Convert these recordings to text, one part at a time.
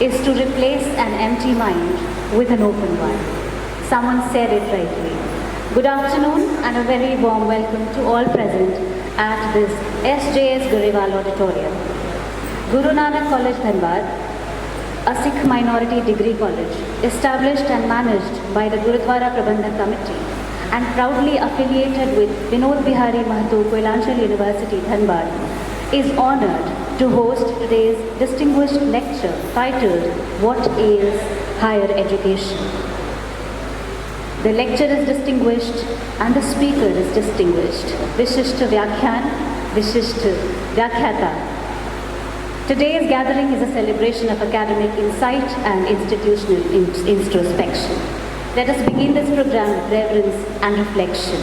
is to replace an empty mind with an open one. Someone said it rightly. Good afternoon and a very warm welcome to all present at this S.J.S. Grewal Auditorium. Guru Nanak College, Dhanbad, a Sikh minority degree college, established and managed by the Gurudwara Prabandhak Committee and proudly affiliated with Vinod Bihari Mahato Koilanchal University, Dhanbad, is honoured to host today's distinguished lecture titled What Ails Higher Education. The lecture is distinguished and the speaker is distinguished. Vishishta Vyakhyan, Vishishta Vyakhyata. Today's gathering is a celebration of academic insight and institutional introspection. Let us begin this program with reverence and reflection.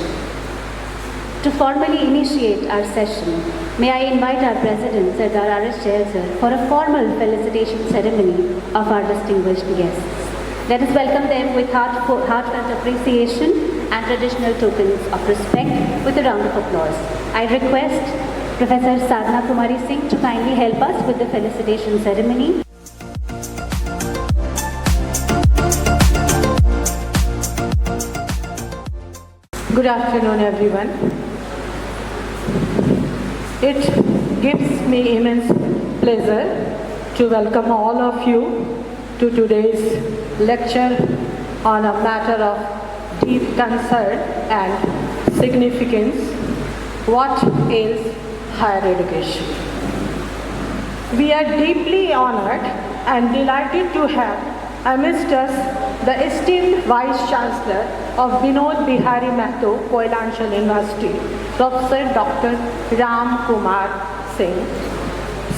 To formally initiate our session, may I invite our President, Sardar S.J.S, for a formal felicitation ceremony of our distinguished guests. Let us welcome them with heartfelt appreciation and traditional tokens of respect with a round of applause. I request Professor Sadhana Kumar Singh to kindly help us with the felicitation ceremony. Good afternoon, everyone. It gives me immense pleasure to welcome all of you to today's lecture on a matter of deep concern and significance, what ails higher education. We are deeply honored and delighted to have amidst us the esteemed Vice Chancellor of Vinod Bihari Mahato Koilanchal University, Professor Dr. Kumar Singh.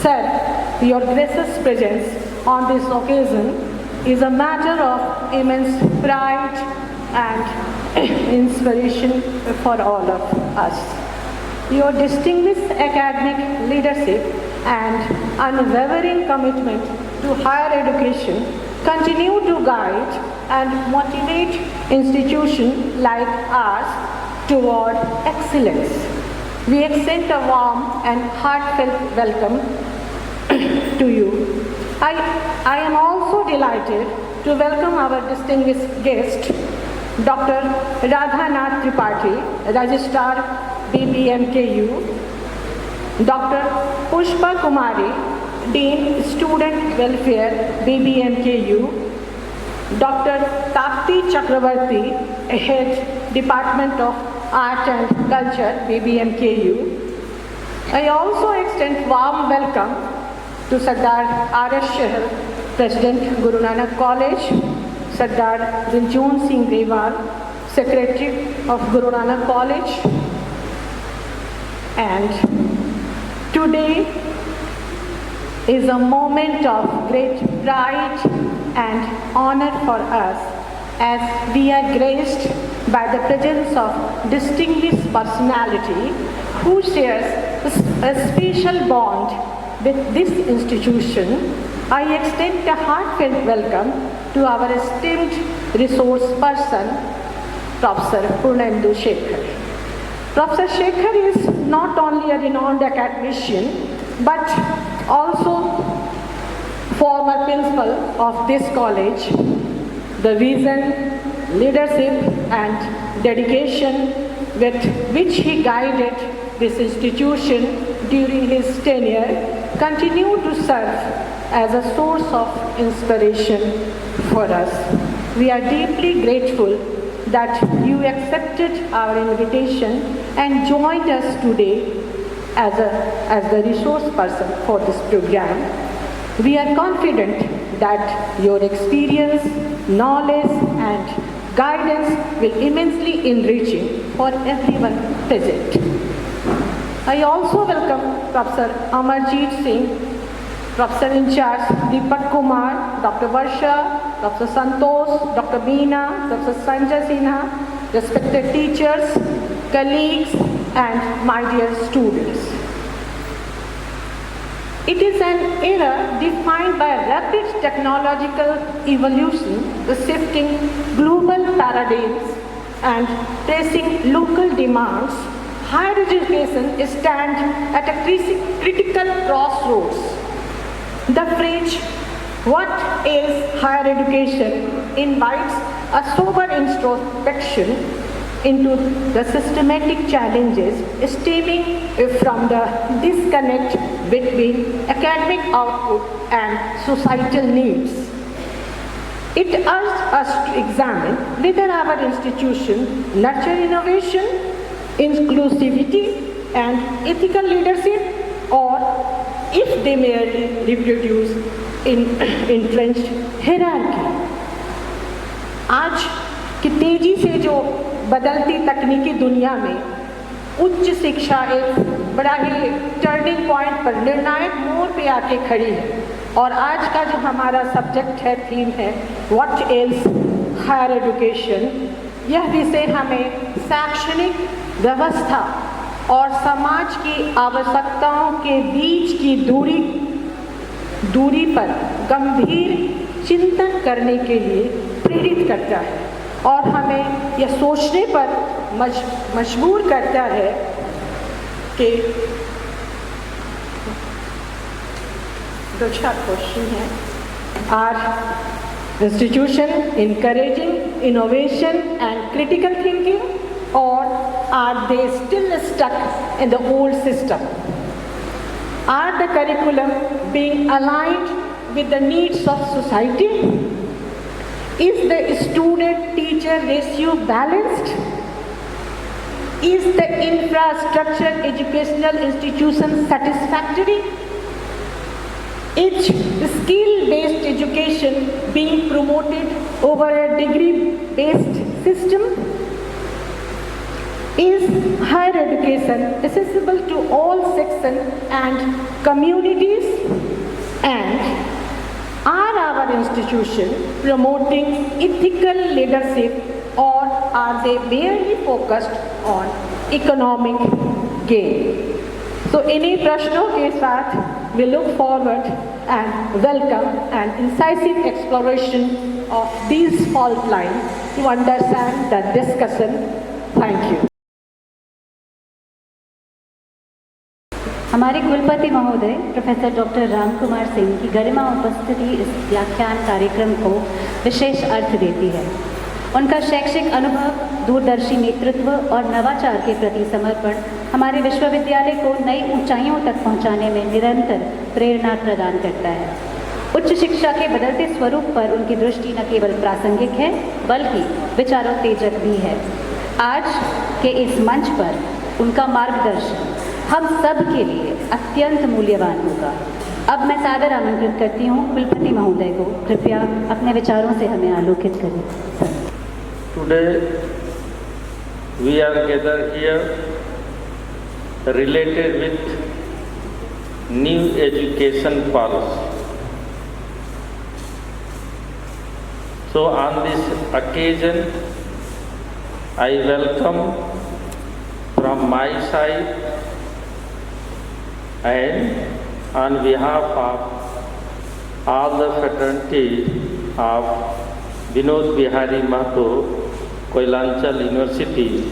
Sir, your gracious presence on this occasion is a matter of immense pride and inspiration for all of us. Your distinguished academic leadership and unwavering commitment to higher education continue to guide and motivate institutions like ours toward excellence. We extend a warm and heartfelt welcome to you. I am also delighted to welcome our distinguished guest, Dr. Radhanath Tripathi, Registrar BBMKU, Dr. Pushpa Kumari, Dean Student Welfare BBMKU, Dr. Tapati Chatterjee, Head Department of Art and Culture BBMKU. I also extend warm welcome to Sardar R.S. Shahar, President Guru Nanak College, Sardar Ranjana Singh Grewal, Secretary of Guru Nanak College. And today is a moment of great pride and honor for us as we are graced by the presence of distinguished personality who shares a special bond with this institution. I extend a heartfelt welcome to our esteemed resource person, Professor Hon'ble Shekhar. Professor Shekhar is not only a renowned academician, but also former principal of this college. The vision, leadership, and dedication with which he guided this institution during his tenure continue to serve as a source of inspiration for us. We are deeply grateful that you accepted our invitation and joined us today as the resource person for this program. We are confident that your experience, knowledge, and guidance will immensely enriching for everyone present. I also welcome Professor Amarjeet Singh, Professor in charge Deepak Kumar, Dr. Varsha, Dr. Santosh, Dr. Meena, Dr. Sanjay Sinha, respected teachers, colleagues, and my dear students. It is an era defined by rapid technological evolution, the shifting global paradigms, and pressing local demands. Higher education stands at a critical crossroads. The phrase What Ails Higher Education invites a sober introspection into the systematic challenges stemming from the disconnect between academic output and societal needs. It asks us to examine whether our institution nurture innovation, inclusivity, and ethical leadership, or if they merely reproduce entrenched hierarchy. आज की तेजी से जो बदलती तकनीकी दुनिया में उच्च शिक्षा एक बड़ा ही टर्निंग पॉइंट पर, निर्णायक मोड़ पे आके खड़ी है। और आज का जो हमारा सब्जेक्ट है, थीम है, व्हाट एल्स हायर एजुकेशन। यह विषय हमें शैक्षणिक व्यवस्था और समाज की आवश्यकताओं के बीच की दूरी पर गंभीर चिंतन करने के लिए प्रेरित करता है और हमें यह सोचने पर मजबूर करता है कि दूसरा क्वेश्चन है, are institution encouraging innovation and critical thinking, or are they still stuck in the old system? Are the curriculum being aligned with the needs of society? Is the student-teacher ratio balanced? Is the infrastructure educational institution satisfactory? Is skill-based education being promoted over a degree-based system? Is higher education accessible to all sections and communities? And are our institutions promoting ethical leadership, or are they barely focused on economic gain? So इन्हीं प्रश्नों के साथ we look forward and welcome an incisive exploration of these fault lines to understand the discussion. Thank you. हमारे कुलपति महोदय professor doctor Kumar Singh की गरिमा उपस्थिति इस व्याख्यान कार्यक्रम को विशेष अर्थ देती है। उनका शैक्षिक अनुभव, दूरदर्शी नेतृत्व और नवाचार के प्रति समर्पण हमारे विश्वविद्यालय को नई ऊंचाइयों तक पहुंचाने में निरंतर प्रेरणा प्रदान करता है। उच्च शिक्षा के बदलते स्वरूप पर उनकी दृष्टि न केवल प्रासंगिक है बल्कि विचारोत्तेजक भी है। आज के इस मंच पर उनका मार्गदर्शन हम सब के लिए अत्यंत मूल्यवान होगा। अब मैं सादर आमंत्रित करती हूँ कुलपति महोदय को, कृपया अपने विचारों से हमें आलोकित करें। Today we are gathered here related with new education policy. So on this occasion I welcome from my side and on behalf of all the fraternity of Vinod Bihari Mahato Koilanchal University,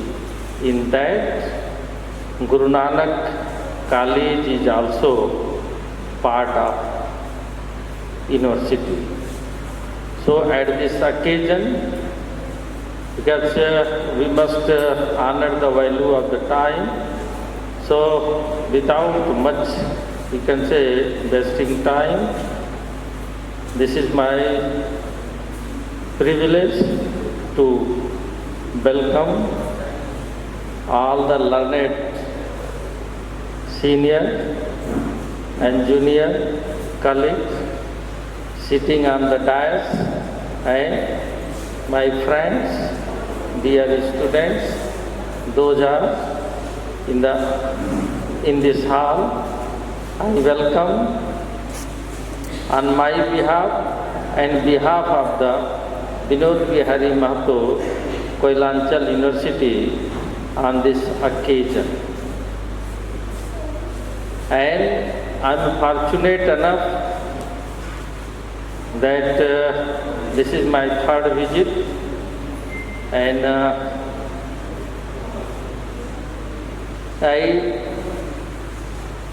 in that Guru Nanak College is also part of university. So at this occasion, because we must honor the value of the time, so without much, we can say, wasting time, this is my privilege to welcome all the learned senior and junior colleagues sitting on the dais, and my friends, dear students, those are in this hall. I welcome on my behalf and behalf of the Vinod Bihari Mahato Koilanchal University on this occasion. And I am fortunate enough that this is my third visit, and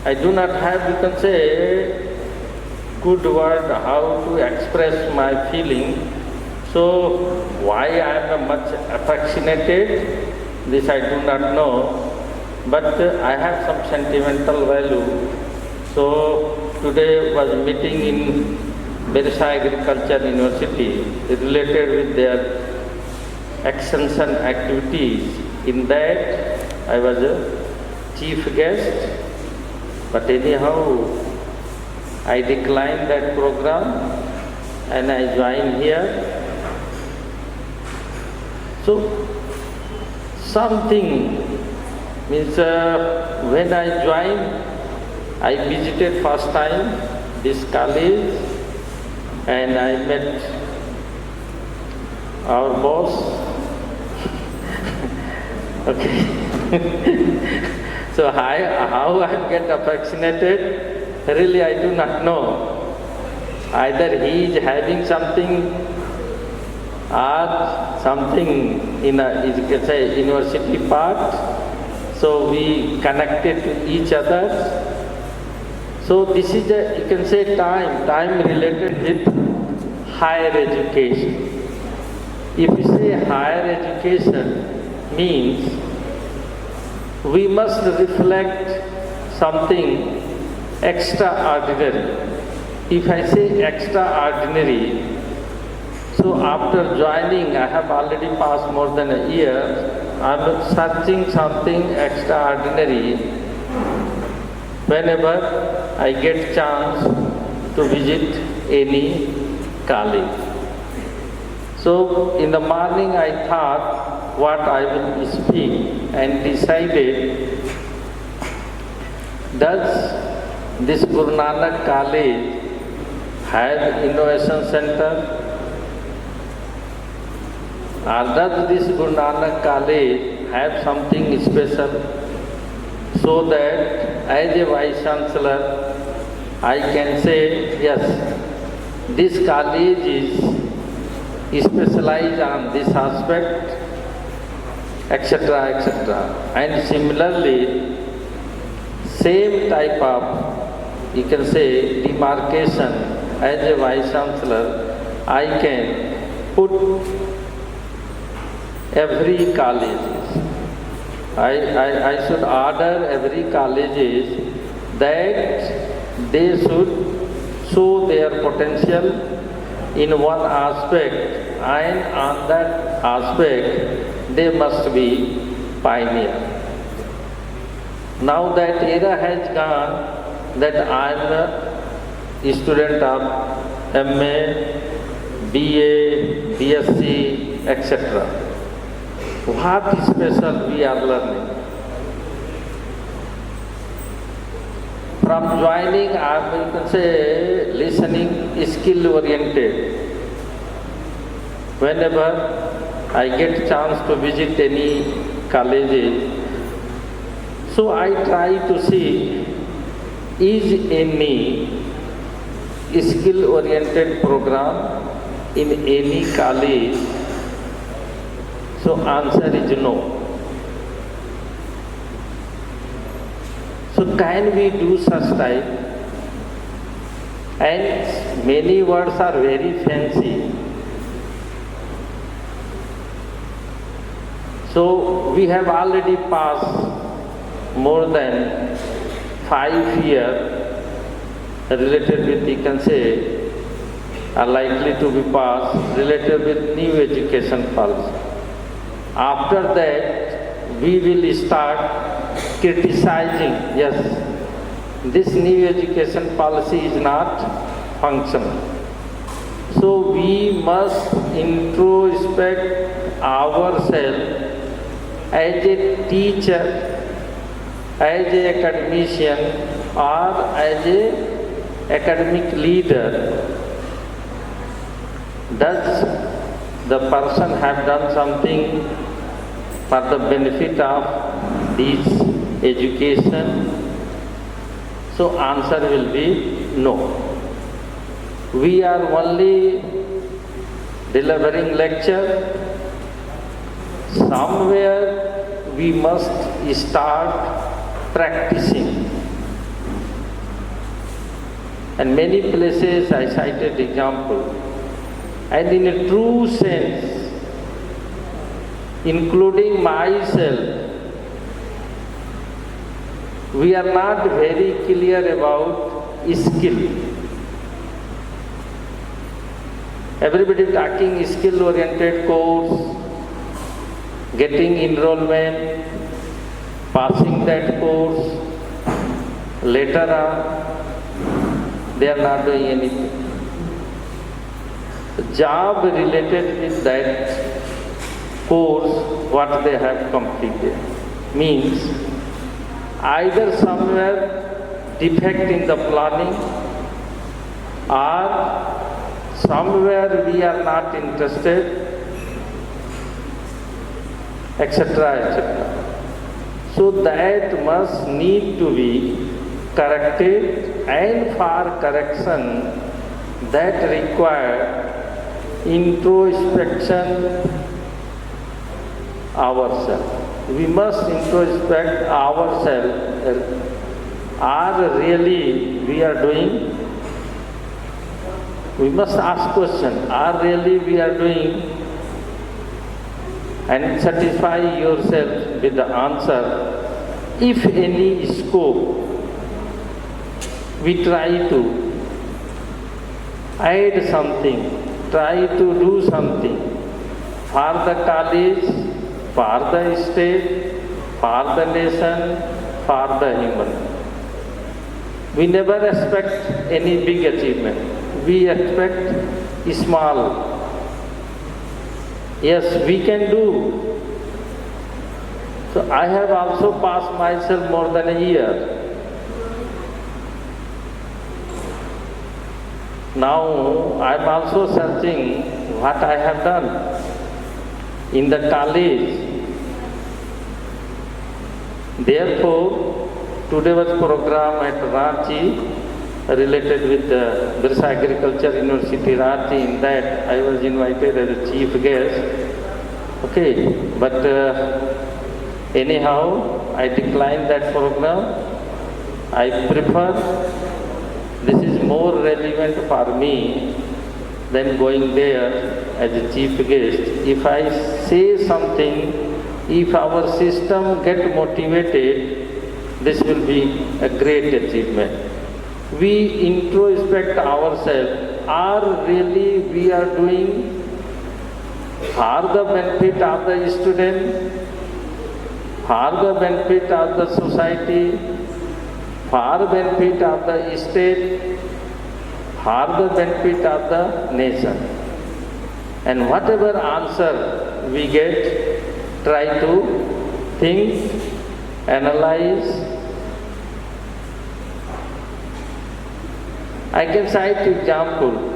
I do not have, you can say, good word how to express my feeling. So why I am much affectionated, this I do not know, but I have some sentimental value. So today was meeting in Bersa Agriculture University related with their extension activities. In that I was a chief guest, but anyhow I declined that program and I joined here. So something means when I joined, I visited first time this college and I met our boss. Okay. So how I get affectionated, really I do not know. Either he is having something or something in a, you can say, university part. So we connected to each other. So this is a, you can say, time related with higher education. If you say higher education means we must reflect something extraordinary. If I say extraordinary, so after joining, I have already passed more than a year, I am searching something extraordinary whenever I get chance to visit any college. So in the morning I thought what I will speak and decided, does this Guru Nanak College have innovation center? Or does this Guru Nanak College have something special so that as a Vice Chancellor I can say, yes, this college is specialized on this aspect, etc., etc. And similarly, same type of, you can say, demarcation as a Vice Chancellor, I can put every college. I should order every college that they should show their potential in one aspect, and on that aspect they must be pioneer. Now that era has gone, that I am a student of MA, BA, BSc, etc. What special we are learning? From joining, I can say listening skill oriented. Whenever I get chance to visit any colleges, so I try to see, is any skill oriented program in any college? So answer is no. So can we do such type? And many words are very fancy. So we have already passed more than 5 years related with, you can say, are likely to be passed related with new education policy. After that, we will start criticizing, yes, this new education policy is not functional. So we must introspect ourselves as a teacher, as an academician, or as an academic leader. Does the person have done something for the benefit of this education? So answer will be no. We are only delivering lecture. Somewhere we must start practicing. And many places I cited example. And in a true sense, including myself, we are not very clear about skill. Everybody talking skill-oriented course, getting enrollment, passing that course, later on, they are not doing anything. The job related with that course, what they have completed, means either somewhere defect in the planning or somewhere we are not interested, etc., etc. So that must need to be corrected, and for correction that require introspection ourselves. We must introspect ourselves. Are really we are doing? We must ask question, are really we are doing? And satisfy yourself with the answer. If any scope, we try to add something, try to do something for the college, for the state, for the nation, for the human. We never expect any big achievement. We expect small. Yes, we can do. So I have also passed myself more than a year. Now I am also searching what I have done in the college. Therefore, today was program at Ranchi related with the Birsa Agriculture University Ranchi. In that I was invited as a chief guest. Okay, but anyhow I declined that program. I prefer, this is more relevant for me than going there as a chief guest. If I say something, if our system get motivated, this will be a great achievement. We introspect ourselves. Are really we are doing for the benefit of the student, for the benefit of the society, for the benefit of the state, for the benefit of the nation. And whatever answer we get, try to think, analyze. I can cite example.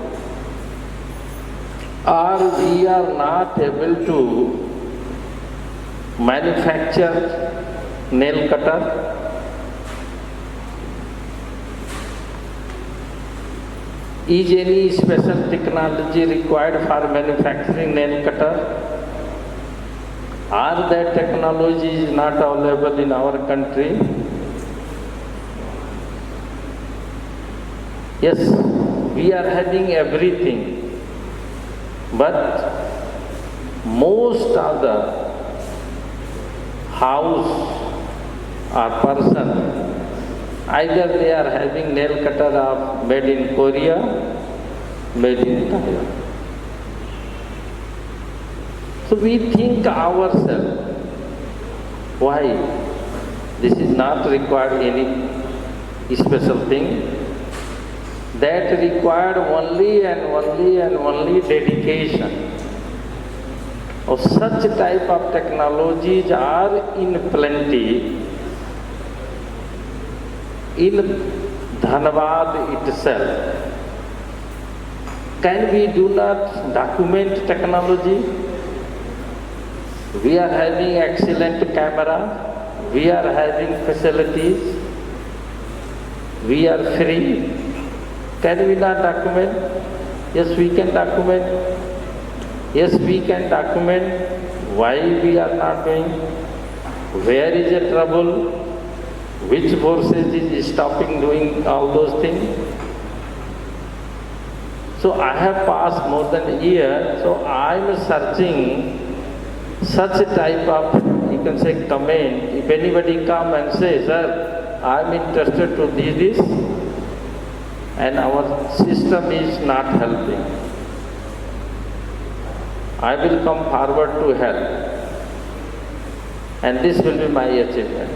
Or we are not able to manufacture nail cutter. Is any special technology required for manufacturing nail cutter? Or that technology is not available in our country? Yes, we are having everything, but most of the house or person, either they are having nail cutter of made in Korea, made in Thailand. So we think ourselves, why? This is not required any special thing. That required only and only and only dedication. Of such type of technologies are in plenty in Dhanbad itself. Can we do not document technology? We are having excellent camera, we are having facilities, we are free. Can we not document? Yes, we can document. Yes, we can document. Why we are not doing? Where is the trouble? Which forces is stopping doing all those things? So I have passed more than a year, so I am searching such a type of, you can say, comment. If anybody come and say, sir, I am interested to do this, and our system is not helping, I will come forward to help. And this will be my achievement.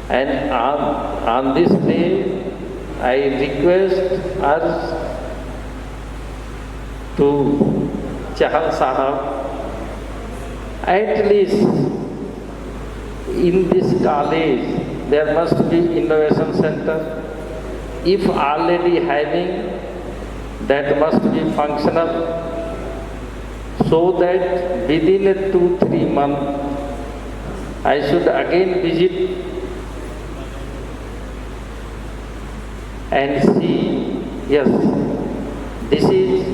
And on this day, I request us to Chahal Sahab, at least in this college, there must be innovation center. If already having, that must be functional, so that within a 2-3 months, I should again visit and see, yes, this is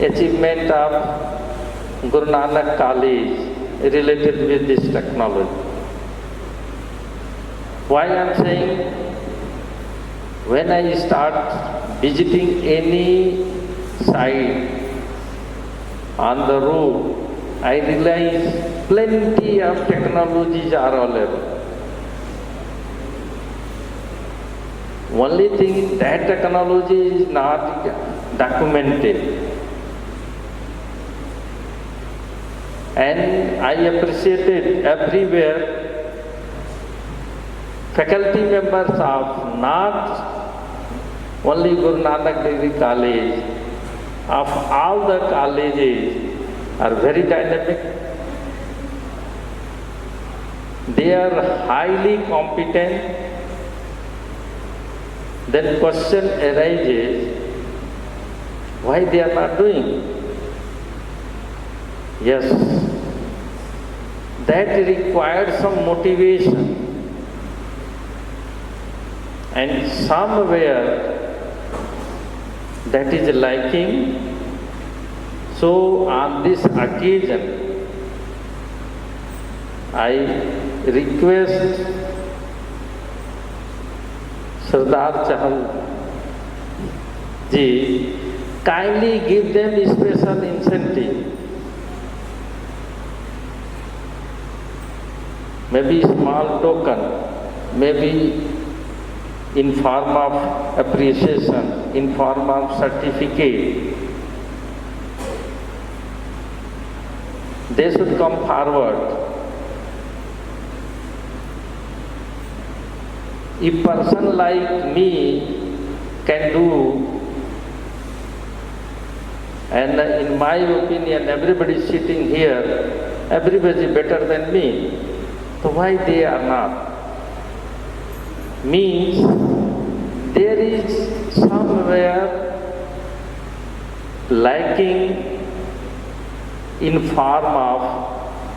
achievement of Guru Nanak College related with this technology. Why I am saying, when I start visiting any site on the road, I realize plenty of technologies are available. Only thing, that technology is not documented. And I appreciated everywhere faculty members of not only Guru Nanak Devi College, of all the colleges are very dynamic. They are highly competent. Then question arises, why they are not doing? Yes, that requires some motivation. And somewhere that is lacking. So on this occasion, I request Sardar Chahal ji, kindly give them a special incentive. Maybe small token, maybe in form of appreciation, in form of certificate. They should come forward. If person like me can do, and in my opinion, everybody sitting here, everybody is better than me, so why they are not? Means there is somewhere lacking in form of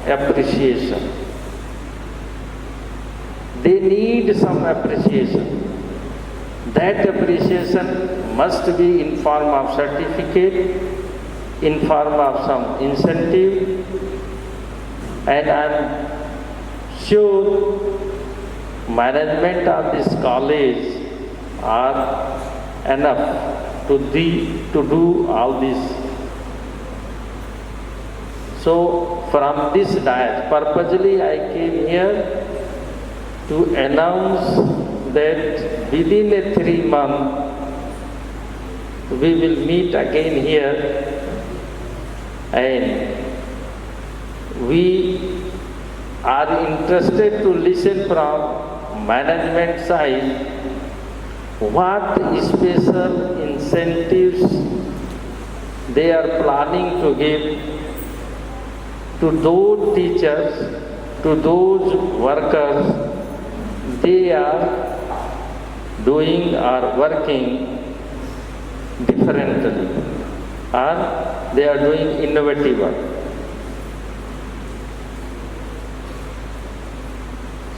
appreciation. They need some appreciation. That appreciation must be in form of certificate, in form of some incentive, and I am sure management of this college are enough to do all this. So from this diet, purposely I came here to announce that within a 3 months we will meet again here, and we are interested to listen from management side what special incentives they are planning to give to those teachers, to those workers they are doing or working differently, or they are doing innovative work.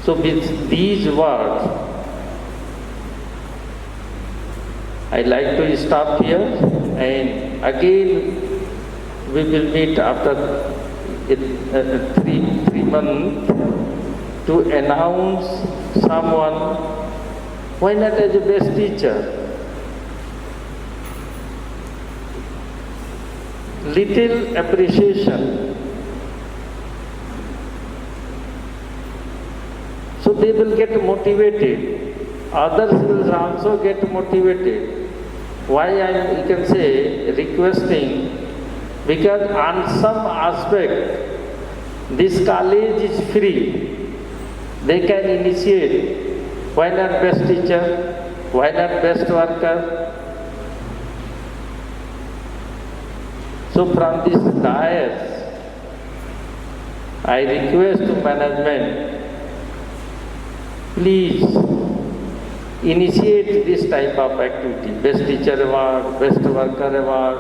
So with these words, I like to stop here, and again we will meet after 3 months to announce someone Why not as a best teacher? Little appreciation. So they will get motivated. Others will also get motivated. Why you can say requesting? Because on some aspect, this college is free. They can initiate. Why not best teacher? Why not best worker? So from this dais, I request to management, please initiate this type of activity, best teacher award, best worker award,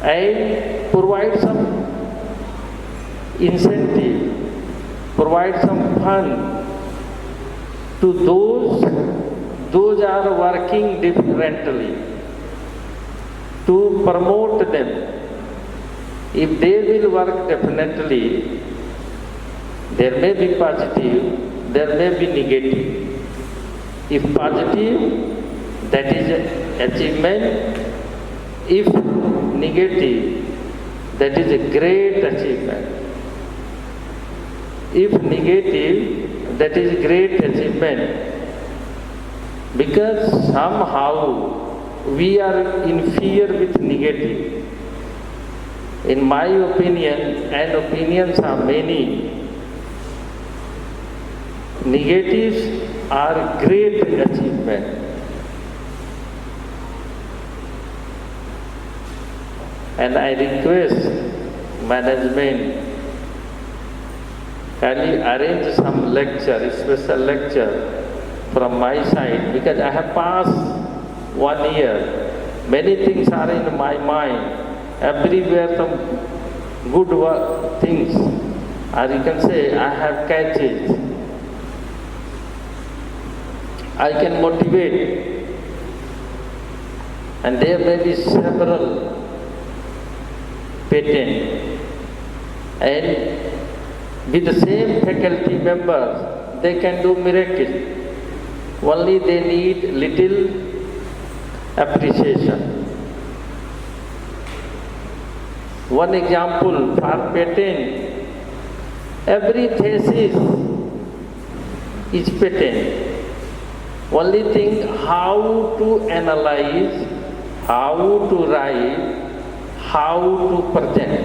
and provide some incentive, provide some fund to those are working differently, to promote them. If they will work definitely, there may be positive, there may be negative. If positive, that is an achievement. If negative, that is a great achievement. If negative, that is great achievement. Because somehow we are in fear with negative. In my opinion, and opinions are many, negatives are great achievement. And I request management, can you arrange some lecture, special lecture from my side, because I have passed 1 year. Many things are in my mind. Everywhere some good things, or you can say I have catches. I can motivate, and there may be several patent, and with the same faculty members, they can do miracle. Only they need little appreciation. One example for patent, every thesis is patent. Only thing how to analyze, how to write, how to present.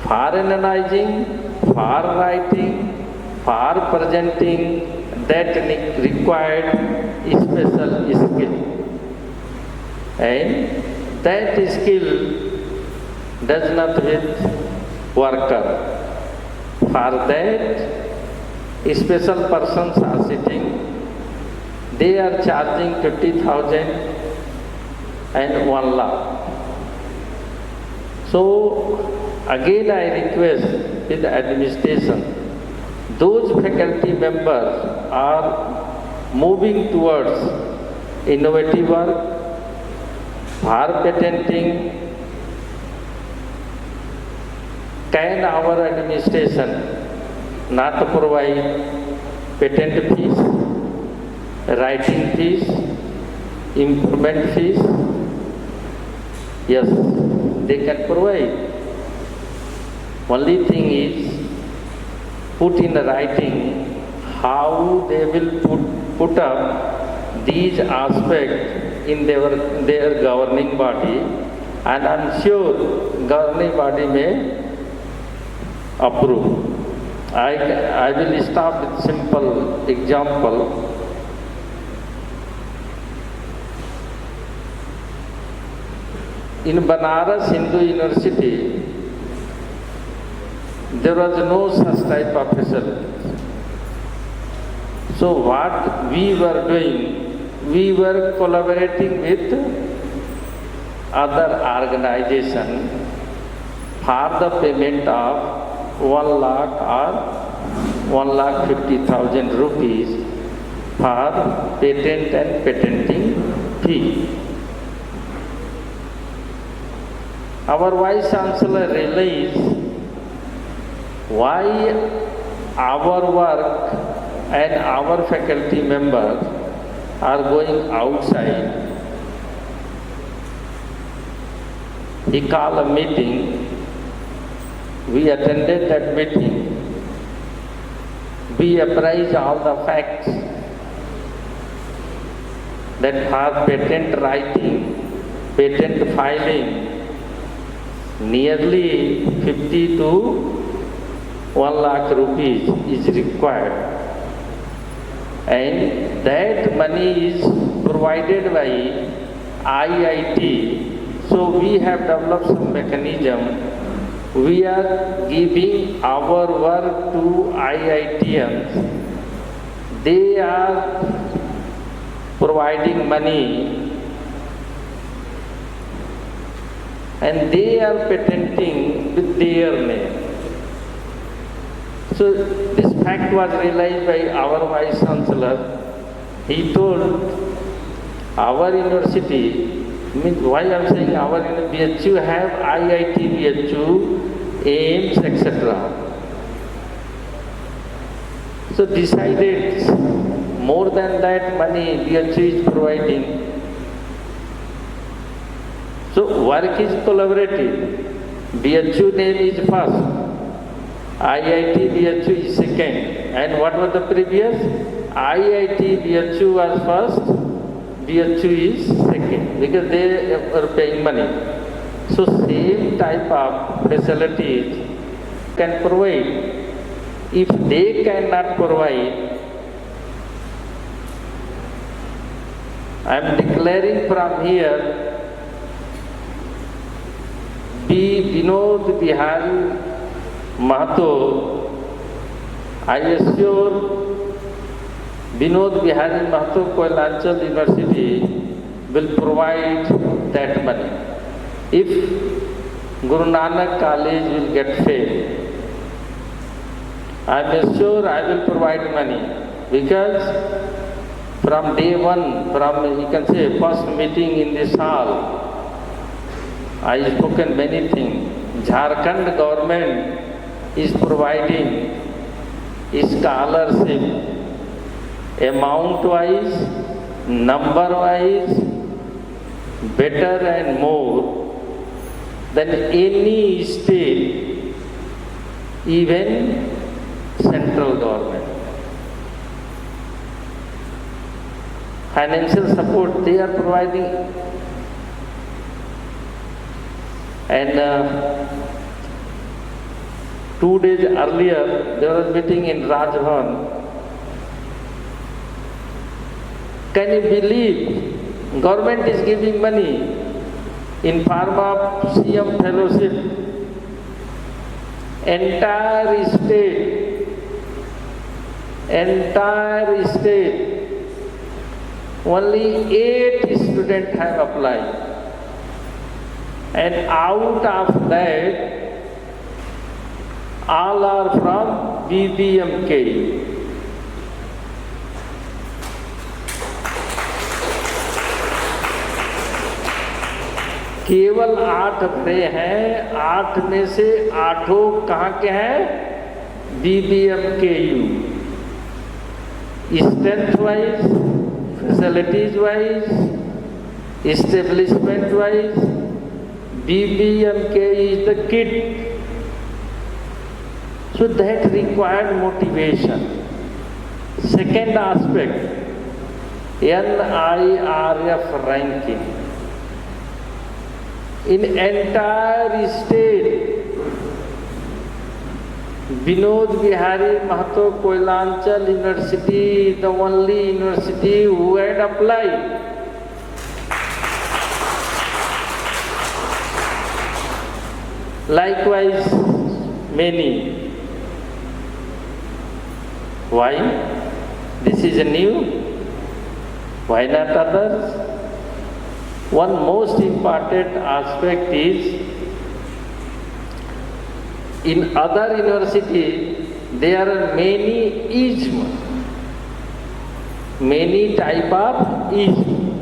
For analyzing, for writing, for presenting, that required special skill. And that skill does not with worker. For that, special persons are sitting. They are charging 50,000 and 1 lakh. So again I request with the administration, those faculty members are moving towards innovative work, for patenting. Can our administration not provide patent fees, writing fees, improvement fees? Yes, they can provide. Only thing is, put in the writing how they will put up these aspects in their governing body, and I'm sure governing body may approve. I will start with simple example. In Banaras Hindu University, there was no such type of facilities. So what we were doing, we were collaborating with other organizations for the payment of 1 lakh or 1,50,000 rupees for patent and patenting fee. Our Vice Chancellor realized why our work and our faculty members are going outside. He called a meeting. We attended that meeting. We apprised all the facts that her patent writing, patent filing, nearly 50 to 1 lakh rupees is required. And that money is provided by IIT. So we have developed some mechanism. We are giving our work to IITians. They are providing money and they are patenting with their name. So this fact was realized by our Vice Chancellor. He told our university, why I am saying our BHU have IIT, BHU, AIMS, etc. So decided more than that money BHU is providing. So work is collaborative. BHU name is first, IIT BHU is second. And what was the previous? IIT BHU was first, BHU is second, because they are paying money. So same type of facilities can provide. If they cannot provide, I am declaring from here, Vinod Bihari Mahato, I assure Vinod Bihari Mahato Koilanchal University will provide that money. If Guru Nanak College will get failed, I am sure I will provide money, because from day one, from you can say first meeting in this hall, I have spoken many things. Jharkhand government is providing scholarship amount wise, number wise, better and more than any state, even central government. Financial support they are providing. And 2 days earlier, there was a meeting in Rajbhavan. Can you believe government is giving money in form of CM fellowship? Entire state, only 8 students have applied. And out of that, all are from BBMKU. केवल 8 भरे हैं, 8 में से 8 कहाँ के हैं? BBMKU. Strength wise, facilities wise, establishment wise, BBMKU is the kit. So that required motivation. Second aspect, NIRF ranking. In entire state, Vinod Bihari Mahato Koilanchal University, the only university who had applied. Likewise, many. Why? This is new. Why not others? One most important aspect is, in other universities, there are many type of ism.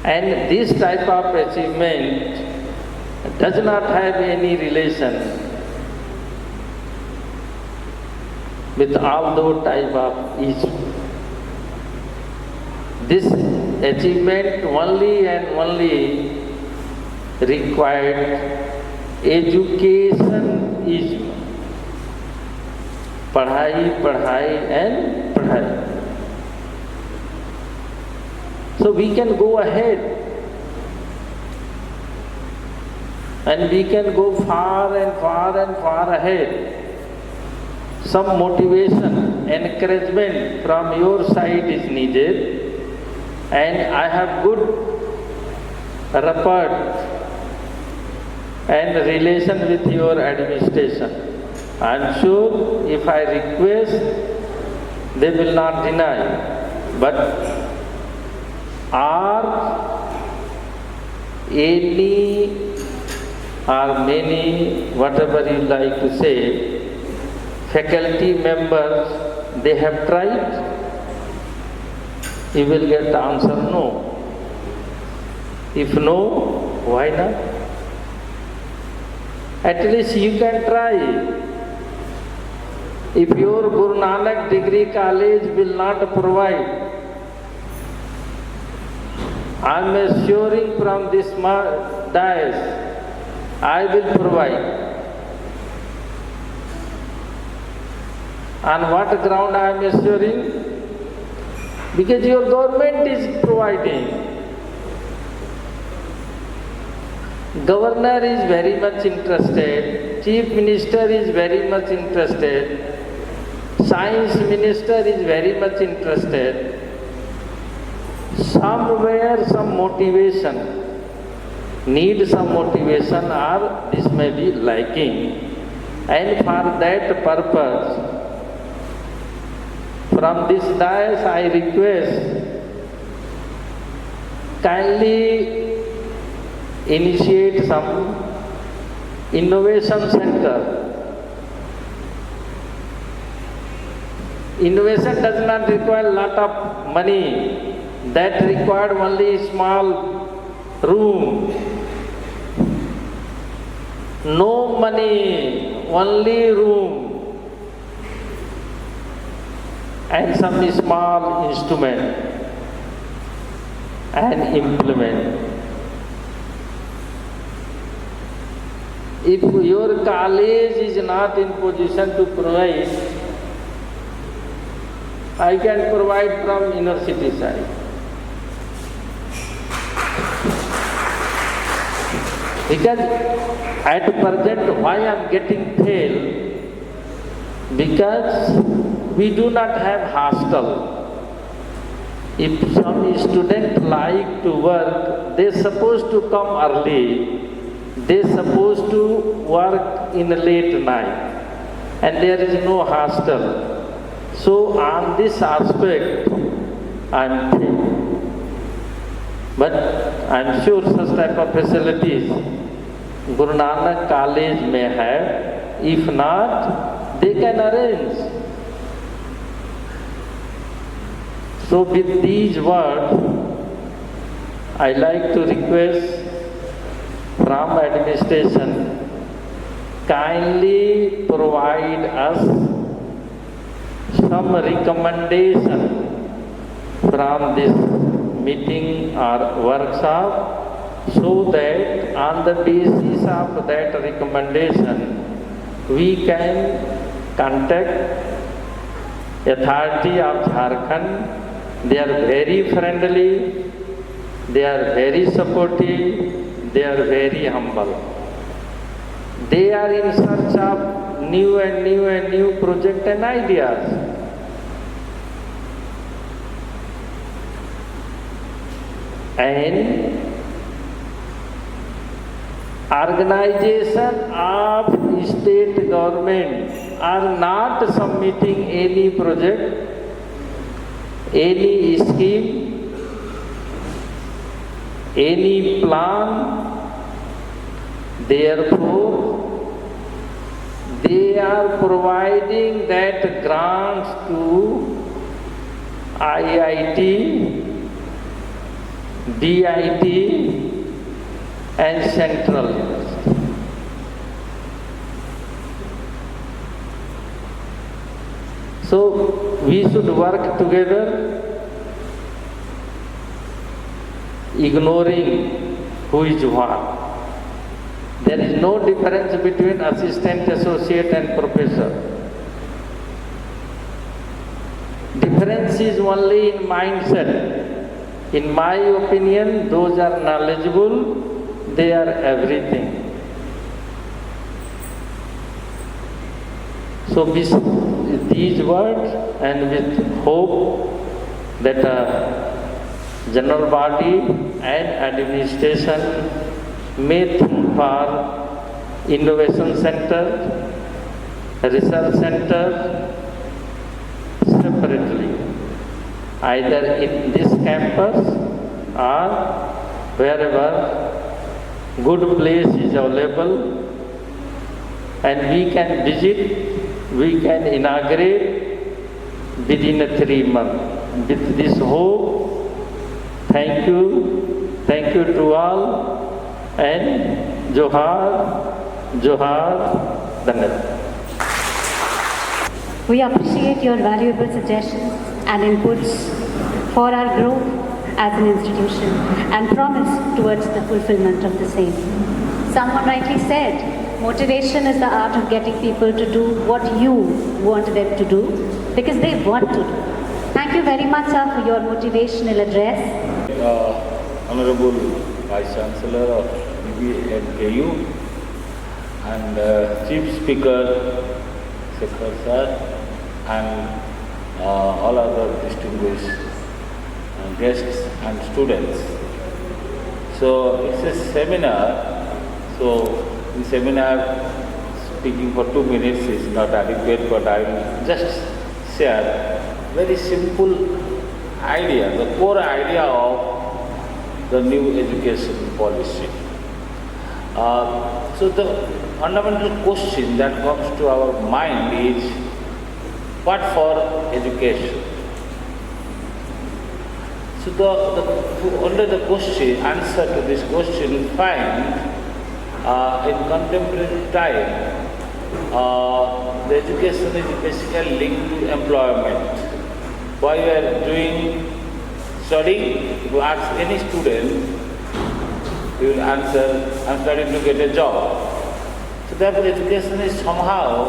And this type of achievement does not have any relation with all those type of issues. This achievement only and only required education issue. Padhai, padhai and padhai. So we can go ahead and we can go far and far and far ahead. Some motivation, encouragement from your side is needed, and I have good rapport and relation with your administration. I am sure if I request, they will not deny. But are any or many, whatever you like to say, faculty members, they have tried? You will get the answer no. If no, why not? At least you can try. If your Guru Nanak Degree College will not provide, I am assuring from this dais, I will provide. On what ground I am assuring? Because your government is providing. Governor is very much interested, Chief Minister is very much interested, Science Minister is very much interested. Somewhere some motivation, need some motivation, or this may be lacking. And for that purpose, from this dais I request, kindly initiate some innovation center. Innovation does not require a lot of money. That required only a small room. No money, only room. And some small instrument and implement. If your college is not in position to provide, I can provide from university side. Because at present, why I am getting fail? Because we do not have hostel. If some student like to work, they supposed to come early. They supposed to work in a late night, and there is no hostel. So on this aspect, I am fail. But I am sure such type of facilities Guru Nanak College may have. If not, they can arrange. So with these words, I like to request from administration, kindly provide us some recommendation from this meeting or workshop, so that on the basis of that recommendation, we can contact authority of Jharkhand. They are very friendly, they are very supportive, they are very humble. They are in search of new and new projects and ideas. And organization of state government are not submitting any project, any scheme, any plan. Therefore, they are providing that grants to IIT, DIT and Central University. we should work together, ignoring who is what. There is no difference between assistant, associate and professor. Difference is only in mindset. In my opinion, those are knowledgeable, they are everything. So with these words and with hope that general body and administration may think for innovation center, research center separately, either in this campus or wherever good place is available, and we can visit, we can inaugurate within 3 months. With this hope, thank you to all, and Johar, Dhanbad. We appreciate your valuable suggestions and inputs for our growth as an institution and promise towards the fulfillment of the same. Someone rightly said, motivation is the art of getting people to do what you want them to do because they want to do. Thank you very much, sir, for your motivational address. Honorable Vice Chancellor of BBMKU and Chief Speaker, Secretary Sir, and all other distinguished guests and students. So it's a seminar, so in seminar speaking for 2 minutes is not adequate, but I will just share very simple idea, the core idea of the new education policy. So the fundamental question that comes to our mind is, what for education? So under the question, answer to this question, we find in contemporary time, the education is basically linked to employment. While you are doing studying, if you ask any student, he will answer, I'm studying to get a job. So therefore education is somehow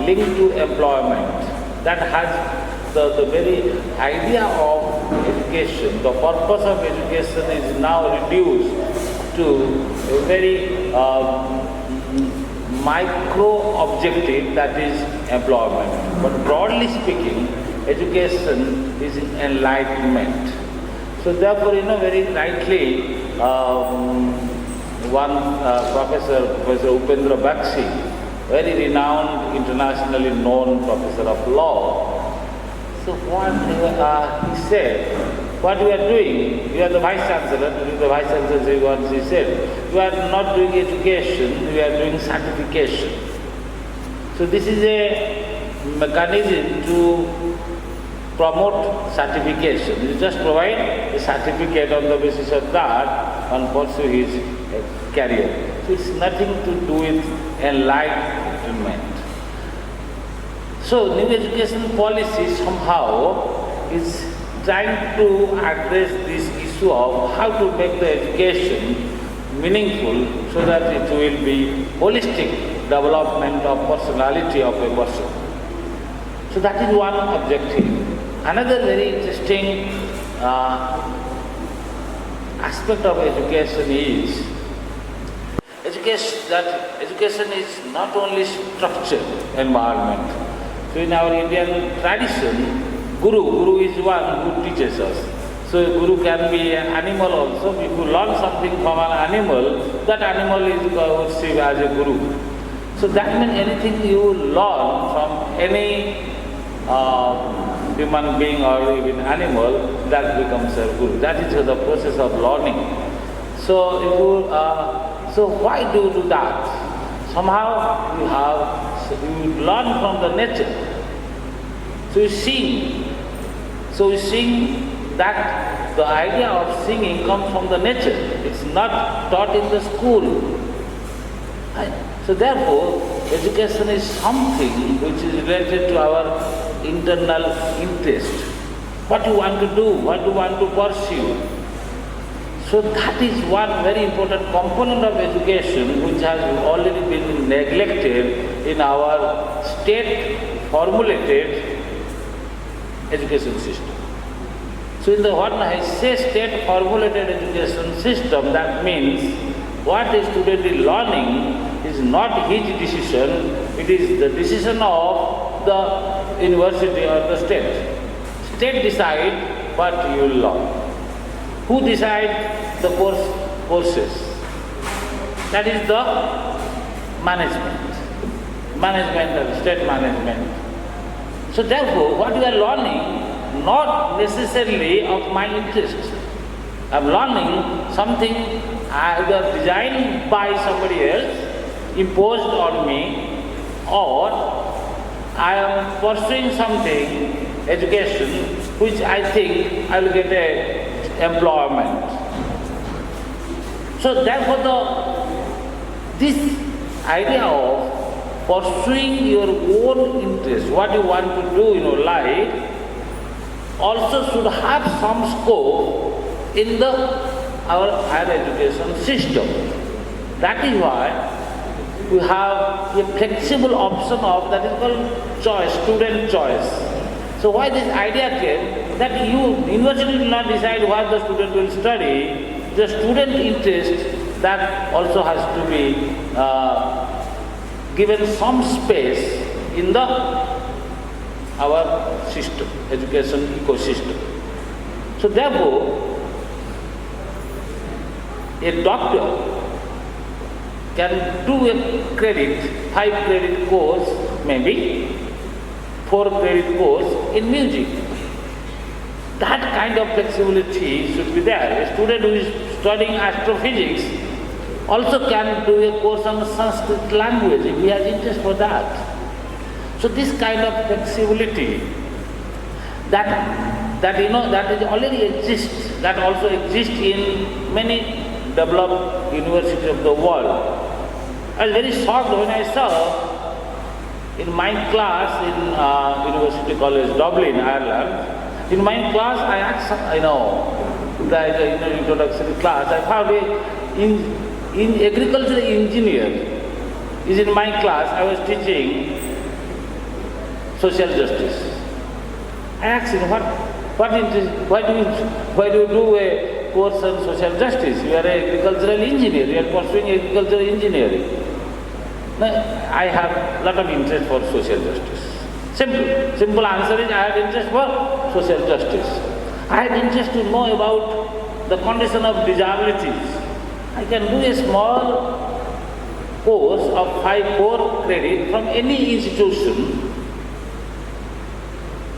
linked to employment. That has the very idea of education, the purpose of education is now reduced to a very micro objective, that is employment. But broadly speaking, education is enlightenment. So therefore, very rightly, one Professor Upendra Bakshi, very renowned, internationally known professor of law. So what he said, what we are doing, you are the Vice Chancellor, during the Vice Chancellor once he said, you are not doing education, you are doing certification. So this is a mechanism to promote certification. You just provide a certificate, on the basis of that one pursue his career. So it's nothing to do with enlightenment. So new education policy somehow is trying to address this issue of how to make the education meaningful so that it will be holistic development of personality of a person. So that is one objective. Another very interesting aspect of education is education is not only structured environment. So in our Indian tradition, Guru is one who teaches us. So Guru can be an animal also. If you learn something from an animal, that animal is perceived as a Guru. So that means anything you learn from any human being or even animal, that becomes a Guru. That is the process of learning. So if you, so why do you do that? Somehow you learn from the nature. So you sing. So you sing, that the idea of singing comes from the nature. It's not taught in the school. Right? So therefore, education is something which is related to our internal interest. What you want to do, what you want to pursue. So that is one very important component of education which has already been neglected in our state formulated education system. So when I say state formulated education system, that means what a student is learning is not his decision, it is the decision of the university or the state. State decide what you will learn. Who decide the courses? That is the management and state management. So therefore, what you are learning, not necessarily of my interest. I am learning something either designed by somebody else, imposed on me, or I am pursuing something, education, which I think I will get a employment. So therefore this idea of pursuing your own interest, what you want to do in your life, also should have some scope in our higher education system. That is why we have a flexible option of that is called choice, student choice. So why this idea came that university will not decide what the student will study, the student interest that also has to be given some space in our system, education ecosystem. So therefore, a doctor can do a 5-credit course, maybe 4-credit course in music. That kind of flexibility should be there. A student who is studying astrophysics also can do a course on Sanskrit language if he has interest for that. So this kind of flexibility that is already exists, that also exists in many developed universities of the world. I was very shocked when I saw in my class in University College, Dublin, Ireland. In my class, I asked, the introductory class, I found in agricultural engineer is in my class. I was teaching social justice. I asked him, why do you do a course on social justice? You are an agricultural engineer. You are pursuing agricultural engineering. No, I have a lot of interest for social justice. Simple answer is I have interest for social justice. I have interest to know about the condition of disabilities. I can do a small course of 5 credit from any institution,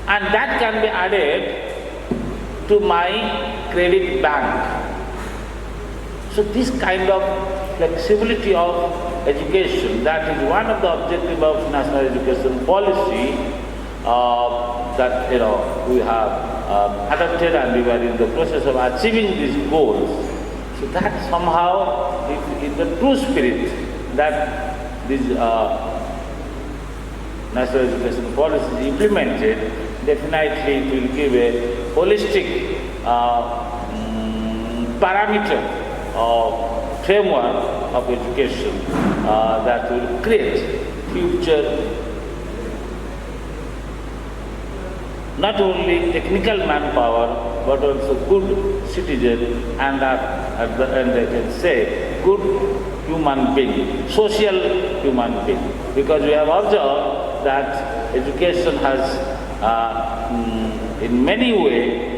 and that can be added to my credit bank. So this kind of flexibility of education, that is one of the objectives of national education policy that we have adopted, and we are in the process of achieving these goals. So that somehow, if in the true spirit that this national education policy is implemented, definitely it will give a holistic parameter of framework of education that will create future not only technical manpower but also good citizen, and at the end I can say good human being, social human being. Because we have observed that education has in many ways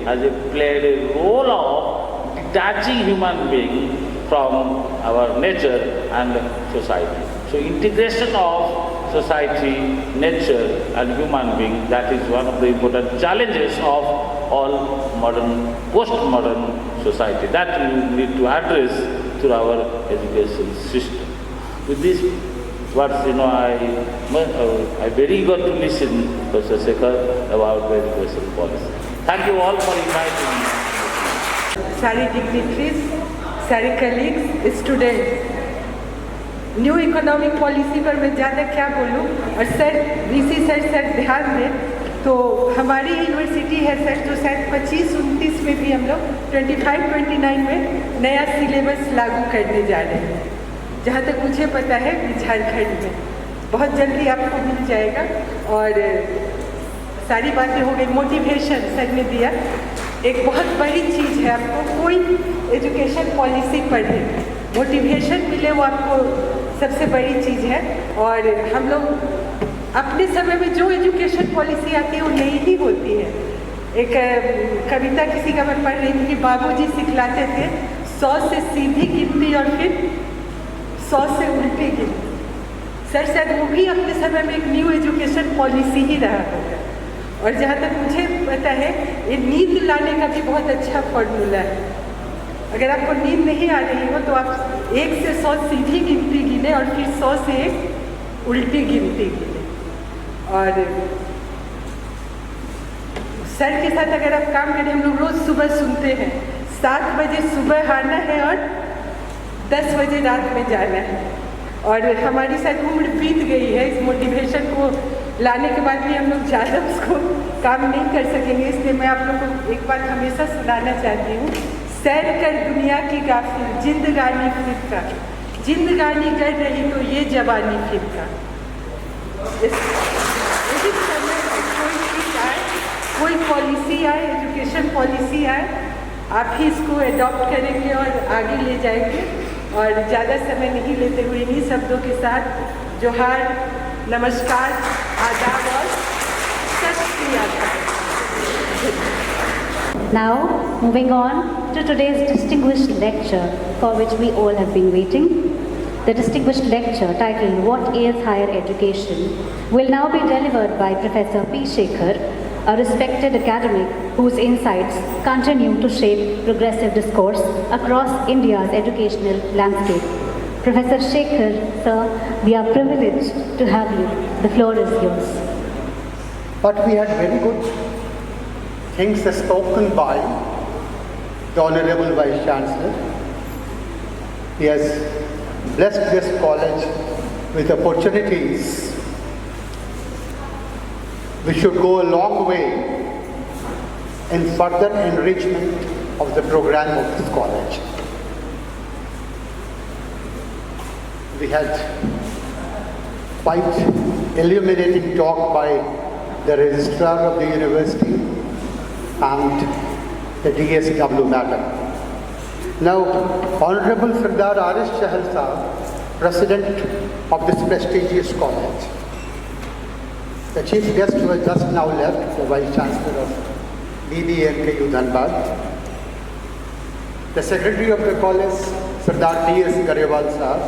played a role of detaching human being from our nature and society. So integration of society, nature and human being, that is one of the important challenges of all modern, postmodern society. That we need to address through our education system. With this, I very eager to listen to Professor Shekhar about the education policy. Thank you all for inviting me. Sari dignitaries, Sari colleagues, students. New economic policy पर मैं ज़्यादा क्या बोलूँ, और sir VC sir ध्यान दें तो हमारी यूनिवर्सिटी है सर जो शायद 25-29 में भी हम लोग 25-29 में नया सिलेबस लागू करने जा रहे हैं, जहाँ तक मुझे पता है झारखंड में बहुत जल्दी आपको मिल जाएगा। और सारी बातें हो गई, मोटिवेशन सर ने दिया, एक बहुत बड़ी चीज़ है, आपको कोई एजुकेशन पॉलिसी पढ़े मोटिवेशन मिले वो आपको सबसे बड़ी चीज़ है। और हम लोग अपने समय में जो एजुकेशन पॉलिसी आती है वो नई ही होती है। एक कविता किसी का मैं पढ़ रही थी कि बाबूजी सिखलाते थे 100 से सीधी गिनती और फिर 100 से उल्टी गिनती। सर शायद वो भी अपने समय में एक न्यू एजुकेशन पॉलिसी ही रहा होगा। और जहाँ तक मुझे पता है ये नींद लाने का भी बहुत अच्छा फॉर्मूला है। अगर आपको नींद नहीं आ रही हो तो आप 1 से 100 सीधी गिनती गिने और फिर 100 से 1 उल्टी गिनती गिने। और सर के साथ अगर आप काम करें, हम लोग रोज़ सुबह सुनते हैं 7 बजे सुबह आना है और 10 बजे रात में जाना है। और हमारी शायद उम्र बीत गई है, इस मोटिवेशन को लाने के बाद भी हम लोग ज़्यादा उसको काम नहीं कर सकेंगे। इसलिए मैं आप लोग को एक बात हमेशा सुनाना चाहती हूँ, सैर कर दुनिया की गाफिल जिंदगानी फिर का, जिंदगानी कर रही तो ये जवानी फिर का। इस समय कोई चीज़ आए, कोई पॉलिसी आए, एजुकेशन पॉलिसी आए, आप ही इसको एडॉप्ट करेंगे और आगे ले जाएंगे। और ज़्यादा समय नहीं लेते हुए इन्हीं शब्दों के साथ जोहार, नमस्कार, आदाब और सत श्री अकाल। Now, moving on to today's distinguished lecture for which we all have been waiting. The distinguished lecture titled What is Higher Education will now be delivered by Professor P. Shekhar, a respected academic whose insights continue to shape progressive discourse across India's educational landscape. Professor Shekhar, sir, we are privileged to have you. The floor is yours. But we had very good things spoken by the Honorable Vice Chancellor. He has blessed this college with opportunities which should go a long way in further enrichment of the program of this college. We had quite illuminating talk by the Registrar of the University and the DSW madam. Now, Honorable Sardar R.S. Chahal Sahab, President of this prestigious college. The Chief Guest who has just now left, the Vice Chancellor of BBMKU Dhanbad. The Secretary of the College, Sardar T.S. Grewal Sahab.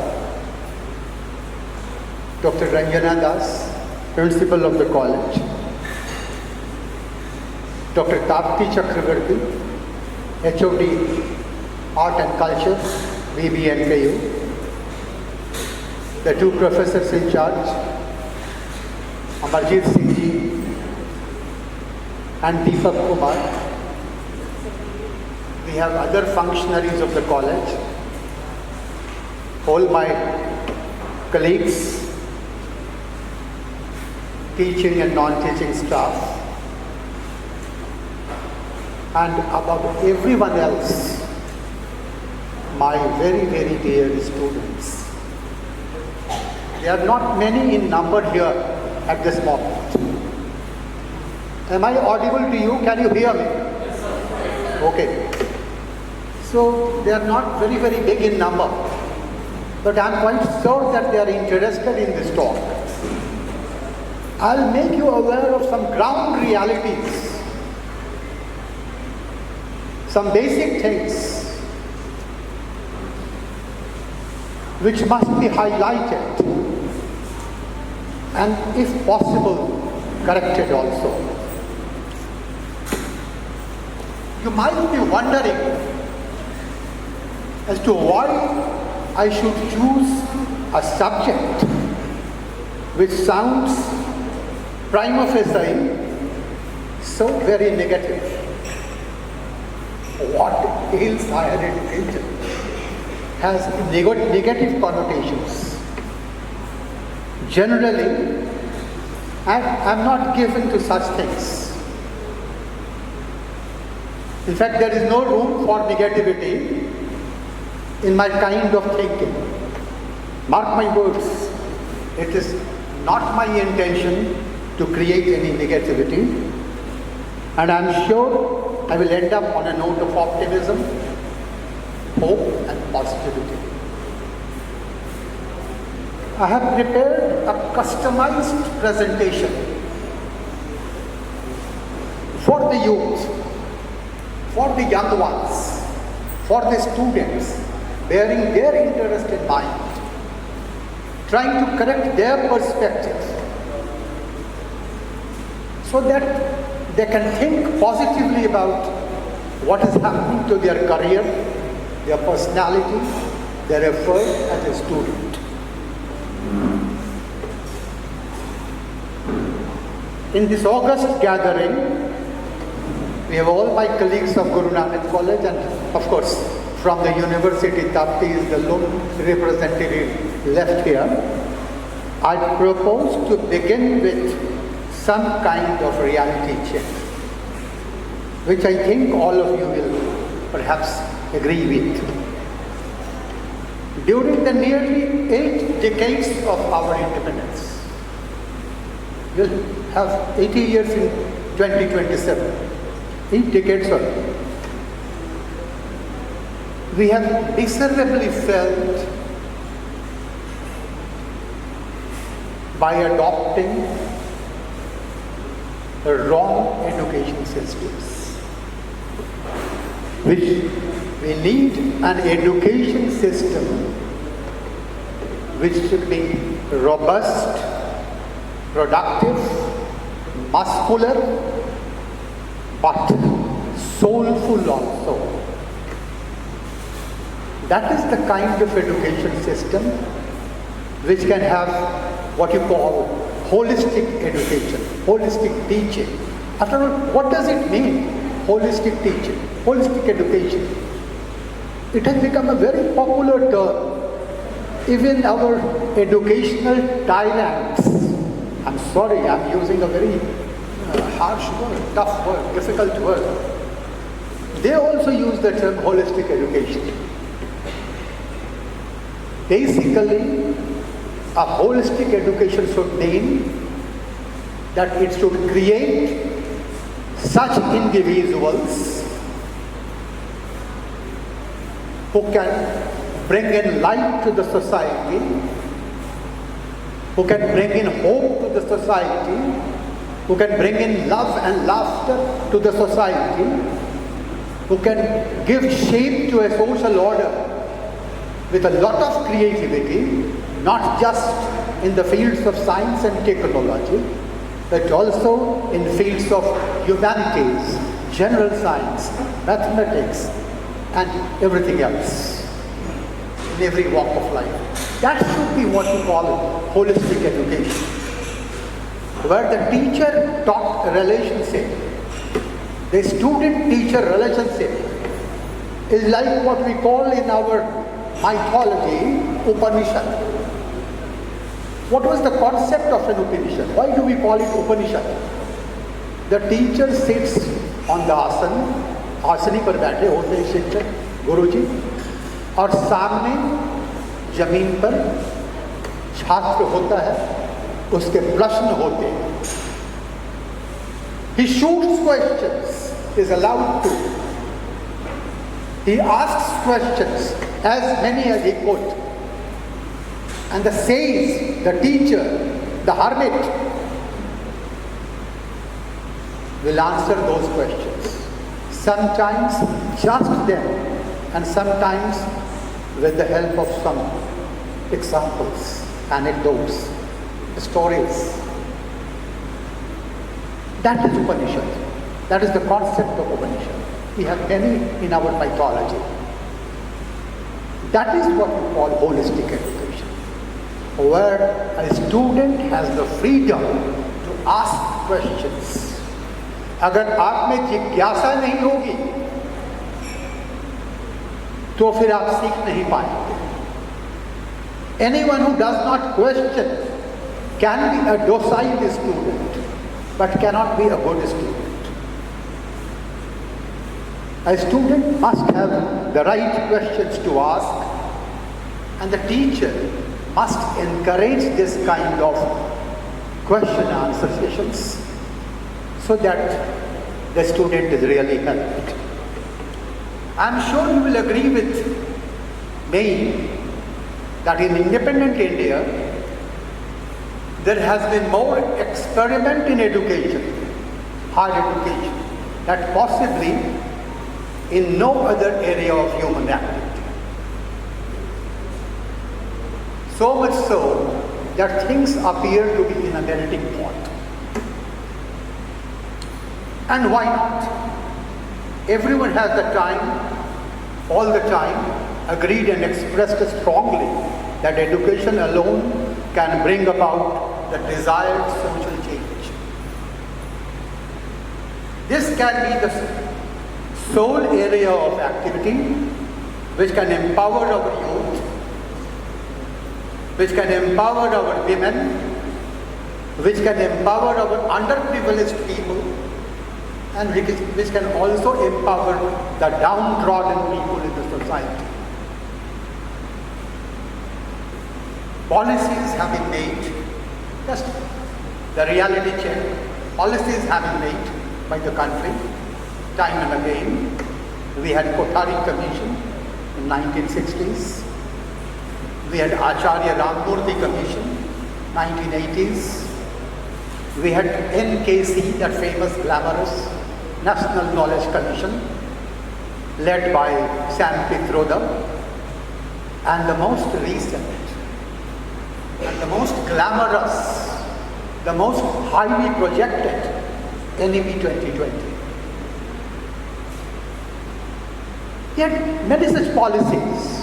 Dr. Ranjana Das, Principal of the College. Dr. Tapati Chatterjee, HOD Art and Culture, BBMKU. The 2 professors in charge, Amarjit Singh Ji and Pushpa Kumari. We have other functionaries of the college, all my colleagues, teaching and non-teaching staff, and above everyone else, my very, very dear students. There are not many in number here at this moment. Am I audible to you? Can you hear me? Yes, sir. Okay. So they are not very, very big in number, but I am quite sure that they are interested in this talk. I'll make you aware of some ground realities, some basic things which must be highlighted and, if possible, corrected also. You might be wondering as to why I should choose a subject which sounds prima facie so very negative. What Ails Higher Education has negative connotations. Generally, I'm not given to such things. In fact, there is no room for negativity in my kind of thinking. Mark my words, it is not my intention to create any negativity, and I'm sure I will end up on a note of optimism, hope and positivity. I have prepared a customized presentation for the youth, for the young ones, for the students, bearing their interest in mind, trying to correct their perspective so that they can think positively about what is happening to their career, their personality, their effort as a student. In this August gathering, we have all my colleagues of Nanak College, and of course from the university, Tapati is the lone representative left here. I propose to begin with some kind of reality check, which I think all of you will perhaps agree with. During the nearly 8 decades of our independence, we'll have 80 years in 2027, 8 decades only. We have miserably failed by adopting the wrong education systems, which we need an education system which should be robust, productive, muscular, but soulful also. That is the kind of education system which can have what you call holistic education, holistic teaching. After all, what does it mean, holistic teaching, holistic education? It has become a very popular term. Even our educational tyrants, I'm sorry, I'm using a very harsh word, tough word, difficult word. They also use the term holistic education. Basically, a holistic education should mean that it should create such individuals who can bring in light to the society, who can bring in hope to the society, who can bring in love and laughter to the society, who can give shape to a social order with a lot of creativity, not just in the fields of science and technology, but also in fields of humanities, general science, mathematics, and everything else, in every walk of life. That should be what we call holistic education, where the teacher-taught relationship, the student-teacher relationship, is like what we call in our mythology, Upanishad. What was the concept of an Upanishad? Why do we call it Upanishad? The teacher sits on the asana, आसनी पर बैठे होते हैं शिक्षक गुरुजी, और सामने जमीन पर छात्र होता है, उसके प्रश्न होते हैं. He shoots questions, is allowed to. He asks questions, as many as he could. And the sage, the teacher, the hermit will answer those questions. Sometimes just them, and sometimes with the help of some examples, anecdotes, stories. That is Upanishad. That is the concept of Upanishad. We have many in our mythology. That is what we call holistic education, where a student has the freedom to ask questions. अगर आप में जिज्ञासा नहीं होगी, तो फिर आप सीख नहीं पाएंगे. Anyone who does not question can be a docile student, but cannot be a good student. A student must have the right questions to ask, and the teacher must encourage this kind of question and answer sessions so that the student is really helped. I am sure you will agree with me that in independent India, there has been more experiment in education, higher education, that possibly in no other area of human activity. So much so that things appear to be in a melting pot. And why not? Everyone has the time, all the time, agreed and expressed strongly that education alone can bring about the desired social change. This can be the sole area of activity which can empower our youth, which can empower our women, which can empower our underprivileged people, and which can also empower the downtrodden people in the society. Policies have been made, just the reality check, policies have been made by the country time and again. We had Kothari Commission in 1960s. We had Acharya Ramamurthy Commission, 1980s. We had NKC, that famous glamorous National Knowledge Commission, led by Sam Pitroda. And the most recent, and the most glamorous, the most highly projected, NEP 2020. Yet many such policies.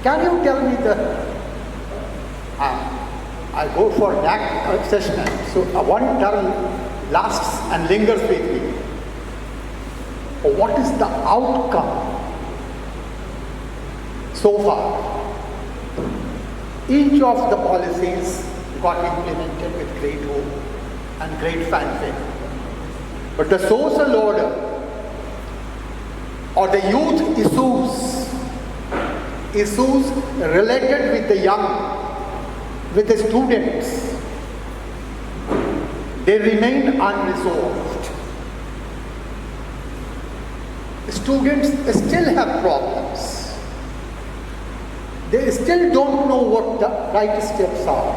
Can you tell me I go for NAC assessment, so one term lasts and lingers with me. What is the outcome so far? Each of the policies got implemented with great hope and great fanfare. But the social order or the youth issues related with the young, with the students, they remain unresolved. Students still have problems. They still don't know what the right steps are.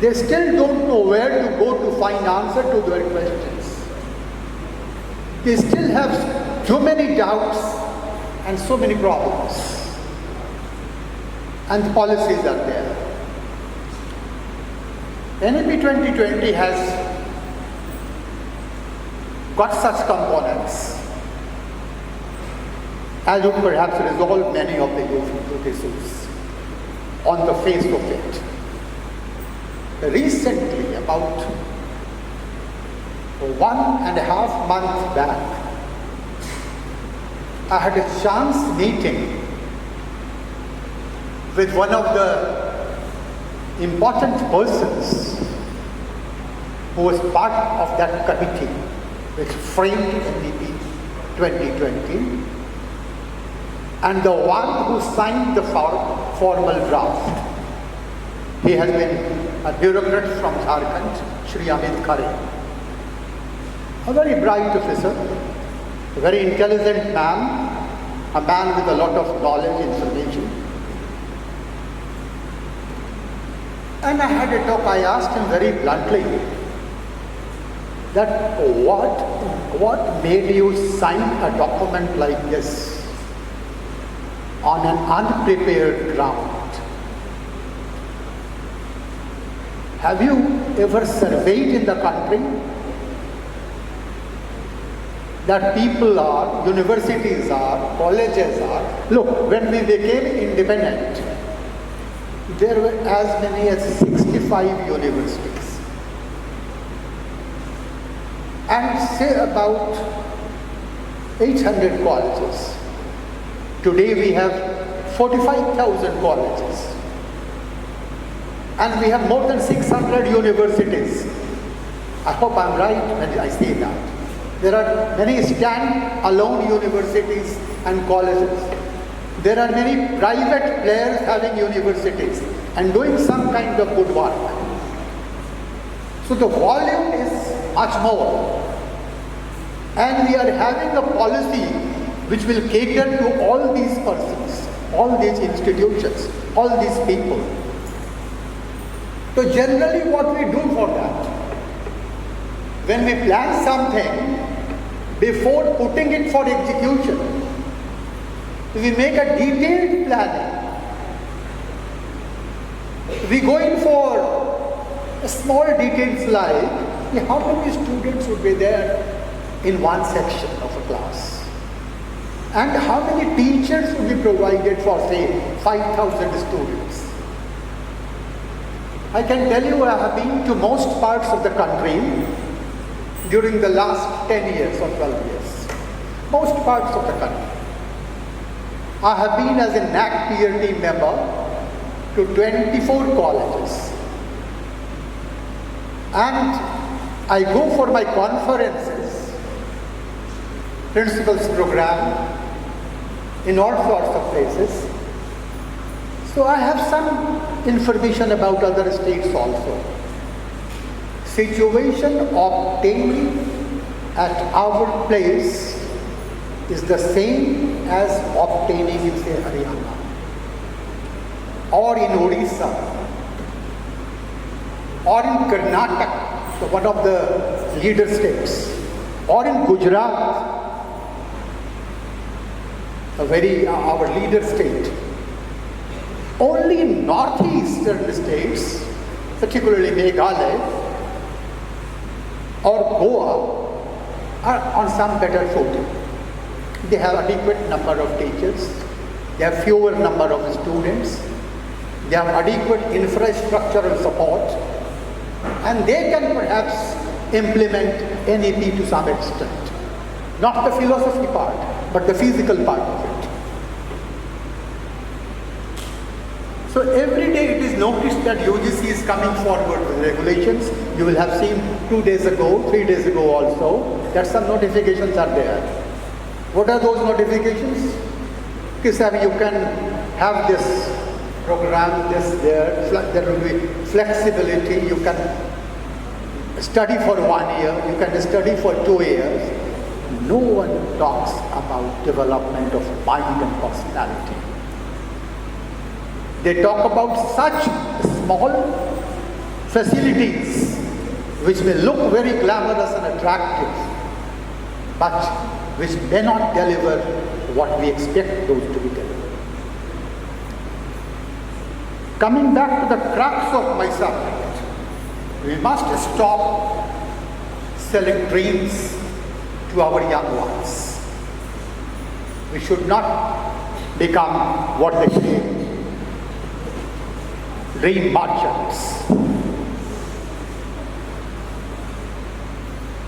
They still don't know where to go to find answer to their questions. They still have too many doubts and so many problems. And the policies are there. NEP 2020 has got such components as would perhaps resolve many of the youth issues on the face of it. Recently, about 1.5 months back, I had a chance meeting with one of the important persons who was part of that committee which framed NEP 2020, and the one who signed the formal draft. He has been a bureaucrat from Jharkhand, Shri Amit Khare. A very bright officer, a very intelligent man, a man with a lot of knowledge, information. And I had a talk, I asked him very bluntly that what made you sign a document like this on an unprepared ground? Have you ever surveyed in the country that people are, universities are, colleges are? Look, when we became independent, there were as many as 65 universities. And say about 800 colleges. Today we have 45,000 colleges. And we have more than 600 universities. I hope I'm right when I say that. There are many stand-alone universities and colleges. There are many private players having universities and doing some kind of good work. So the volume is much more. And we are having a policy which will cater to all these persons, all these institutions, all these people. So generally what we do for that, when we plan something, before putting it for execution, we make a detailed planning. We go in for small details like how many students would be there in one section of a class, and how many teachers would be provided for, say, 5,000 students. I can tell you I have been to most parts of the country during the last 10 years or 12 years. Most parts of the country. I have been as a NAC peer team member to 24 colleges. And I go for my conferences, principals program, in all sorts of places. So I have some information about other states also. Situation obtaining at our place is the same as obtaining in, say, Haryana or in Odisha or in Karnataka, so one of the leader states, or in Gujarat, our leader state. Only in northeastern states, particularly Meghalaya or Goa, are on some better footing. They have adequate number of teachers, they have fewer number of students, they have adequate infrastructural support, and they can perhaps implement NEP to some extent. Not the philosophy part, but the physical part of it. So every day it is noticed that UGC is coming forward with regulations. You will have seen 2 days ago, 3 days ago also, that some notifications are there. What are those notifications? Because you can have this program, there will be flexibility, you can study for 1 year, you can study for 2 years. No one talks about development of mind and personality. They talk about such small facilities which may look very glamorous and attractive, but which may not deliver what we expect those to be delivered. Coming back to the crux of my subject, we must stop selling dreams to our young ones. We should not become what they say, dream merchants.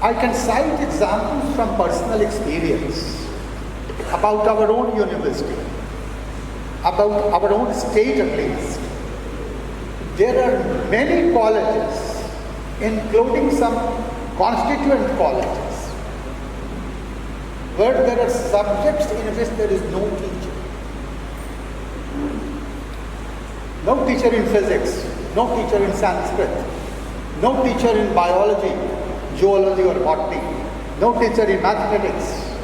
I can cite examples from personal experience about our own university, about our own state at least. There are many colleges, including some constituent colleges, where there are subjects in which there is no teacher. No teacher in physics, no teacher in Sanskrit, no teacher in biology, zoology or botany, no teacher in mathematics,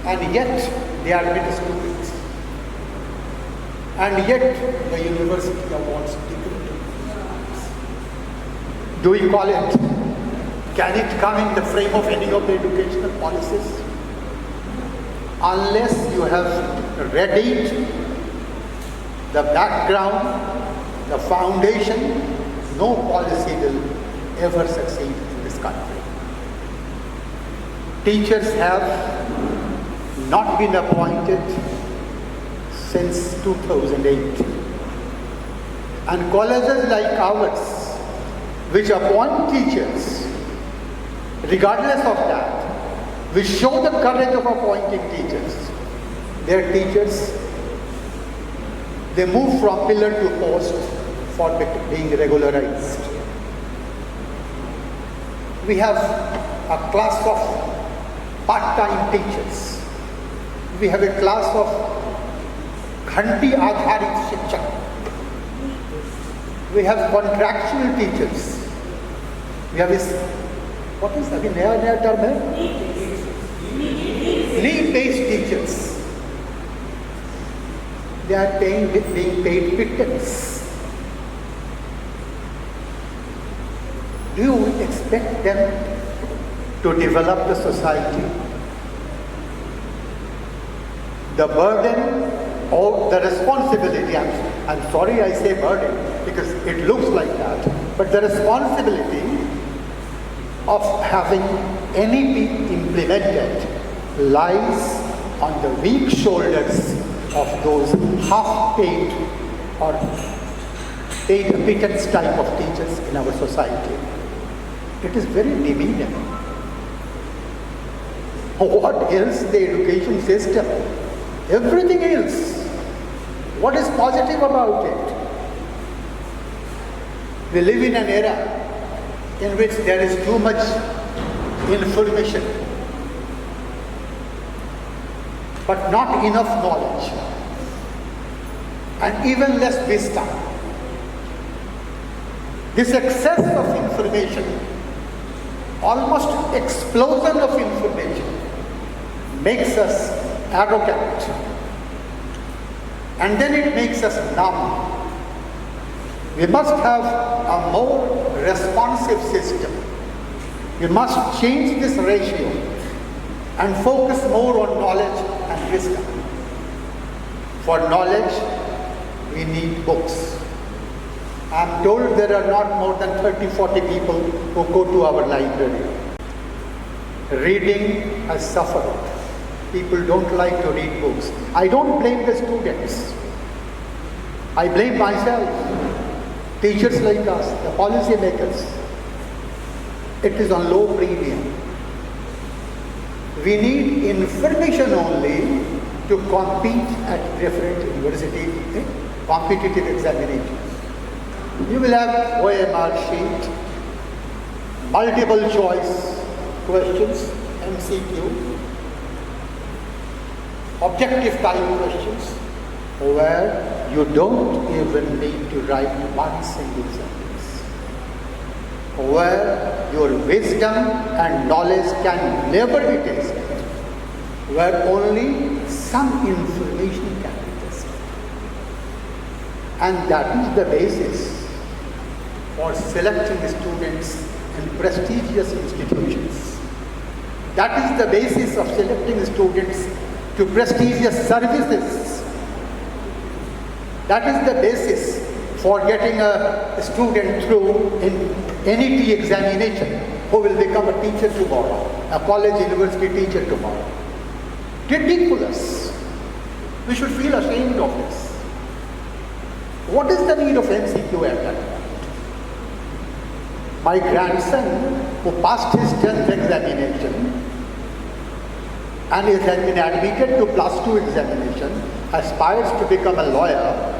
and yet they are admit students. And yet the university awards degree. Do we call it? Can it come in the frame of any of the educational policies? Unless you have readied the background, the foundation, no policy will ever succeed in this country. Teachers have not been appointed since 2008. And colleges like ours, which appoint teachers, regardless of that, which show the courage of appointing teachers, their teachers, they move from pillar to post for being regularized. We have a class of part-time teachers. We have a class of Ghanti Adharit Shikshak. We have contractual teachers. We have this, what is that? Naya term hai? Need-based teachers. They are being paid pittance. Do you expect them to develop the society? The burden or the responsibility, I'm sorry I say burden because it looks like that, but the responsibility of having NEP implemented lies on the weak shoulders of those half-paid or paid pittance type of teachers in our society. It is very demeaning. What else the education system? Everything else. What is positive about it? We live in an era in which there is too much information, but not enough knowledge, and even less wisdom. This excess of information, almost explosion of information, makes us arrogant, and then it makes us numb. We must have a more responsive system. We must change this ratio and focus more on knowledge and wisdom. For knowledge, we need books. I'm told there are not more than 30-40 people who go to our library. Reading has suffered. People don't like to read books. I don't blame the students. I blame myself. Teachers like us, the policy makers. It is on low premium. We need information only to compete at different university competitive examinations. You will have OMR sheet, multiple choice questions, MCQ, objective type questions, where you don't even need to write one single sentence, where your wisdom and knowledge can never be tested, where only some information can be tested. And that is the basis for selecting students in prestigious institutions. That is the basis of selecting students to prestigious services. That is the basis for getting a student through in NET examination who will become a teacher tomorrow, a college university teacher tomorrow. Ridiculous. We should feel ashamed of this. What is the need of MCQ at that point? My grandson, who passed his 10th examination and has been admitted to +2 examination, aspires to become a lawyer.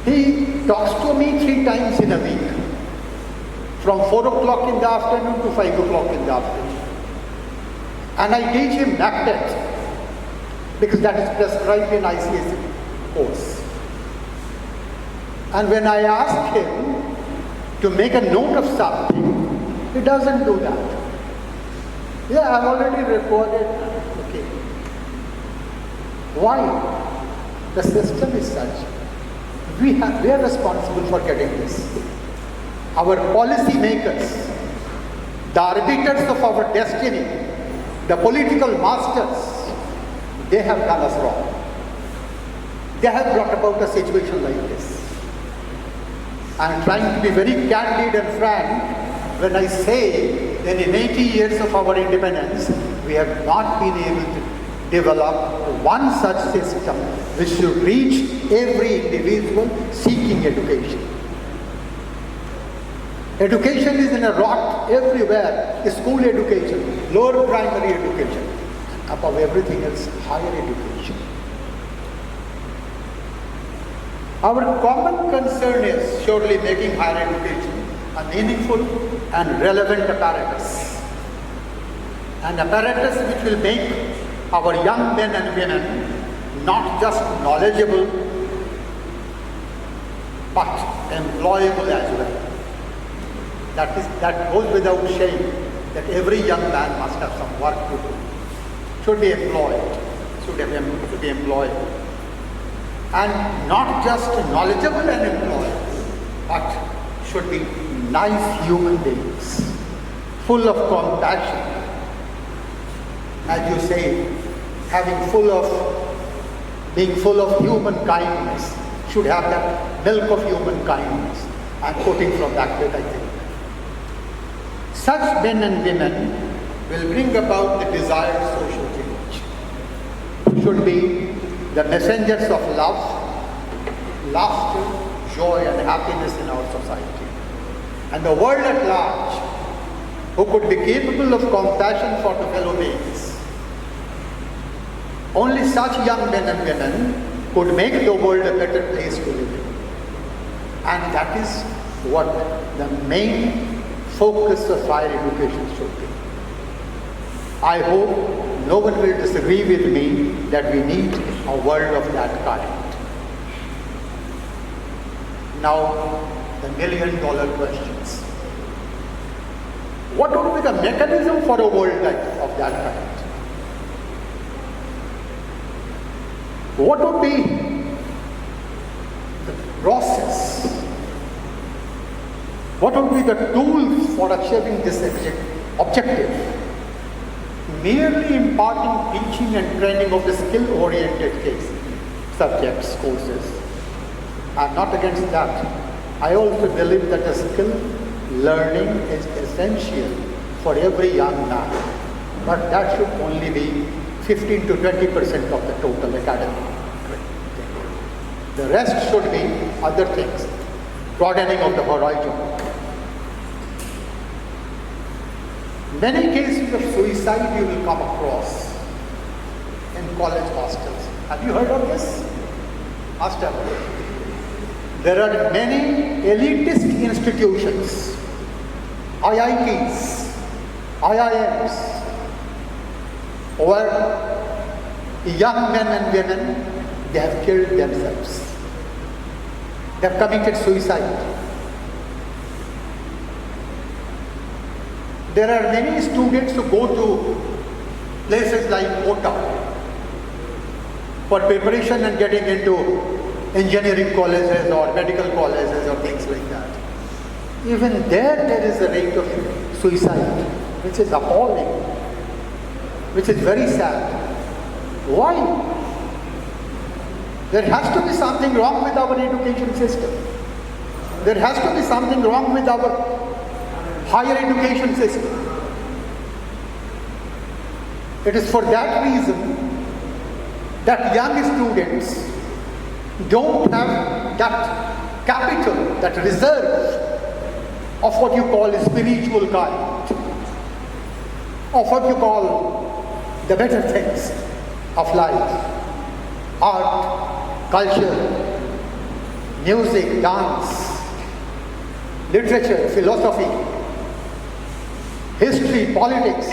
He talks to me 3 times in a week, from 4 o'clock in the afternoon to 5 o'clock in the afternoon. And I teach him NACTET, because that is prescribed in ICSE course. And when I ask him to make a note of something, he doesn't do that. Yeah, I've already recorded. Okay. Why? The system is such. We are responsible for getting this. Our policy makers, the arbiters of our destiny, the political masters, they have done us wrong. They have brought about a situation like this. I'm trying to be very candid and frank when I say that in 80 years of our independence, we have not been able to develop one such system which should reach every individual seeking education. Education is in a rot everywhere. School education, lower primary education, above everything else, higher education. Our common concern is surely making higher education a meaningful and relevant apparatus. An apparatus which will make our young men and women not just knowledgeable, but employable as well. That goes without saying that every young man must have some work to do, should be employed, should be employed. And not just knowledgeable and employable, but should be nice human beings, full of compassion. As you say, being full of human kindness, should have that milk of human kindness. I'm quoting from that bit, I think. Such men and women will bring about the desired social change. Should be the messengers of love, laughter, joy and happiness in our society. And the world at large, who could be capable of compassion for the fellow beings. Only such young men and women could make the world a better place to live in. And that is what the main focus of higher education should be. I hope no one will disagree with me that we need a world of that kind. Now, the million-dollar questions. What would be the mechanism for a world of that kind? What would be the process? What would be the tools for achieving this objective? Merely imparting teaching and training of the skill-oriented subjects, courses. I'm not against that. I also believe that the skill learning is essential for every young man. But that should only be 15 to 20% of the total academic. The rest should be other things, broadening of the horizon. Many cases of suicide you will come across in college hostels. Have you heard of this? Hostel. There are many elitist institutions, IITs, IIMs, where young men and women, they have killed themselves. They have committed suicide. There are many students who go to places like Kota for preparation and getting into engineering colleges or medical colleges or things like that. Even there is a rate of suicide, which is appalling, which is very sad. Why? There has to be something wrong with our education system. There has to be something wrong with our higher education system. It is for that reason that young students don't have that capital, that reserve of what you call a spiritual kind, of what you call the better things of life, art, culture, music, dance, literature, philosophy, history, politics.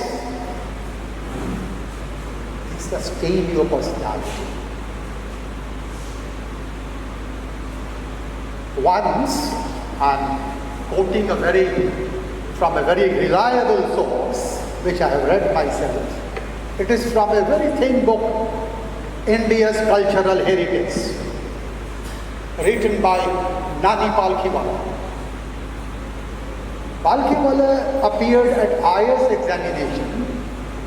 These sustain your personality. Once, I'm quoting from a very reliable source, which I have read myself. It is from a very thin book, India's Cultural Heritage, written by Nani Palkhiwala. Palkhiwala appeared at Ails examination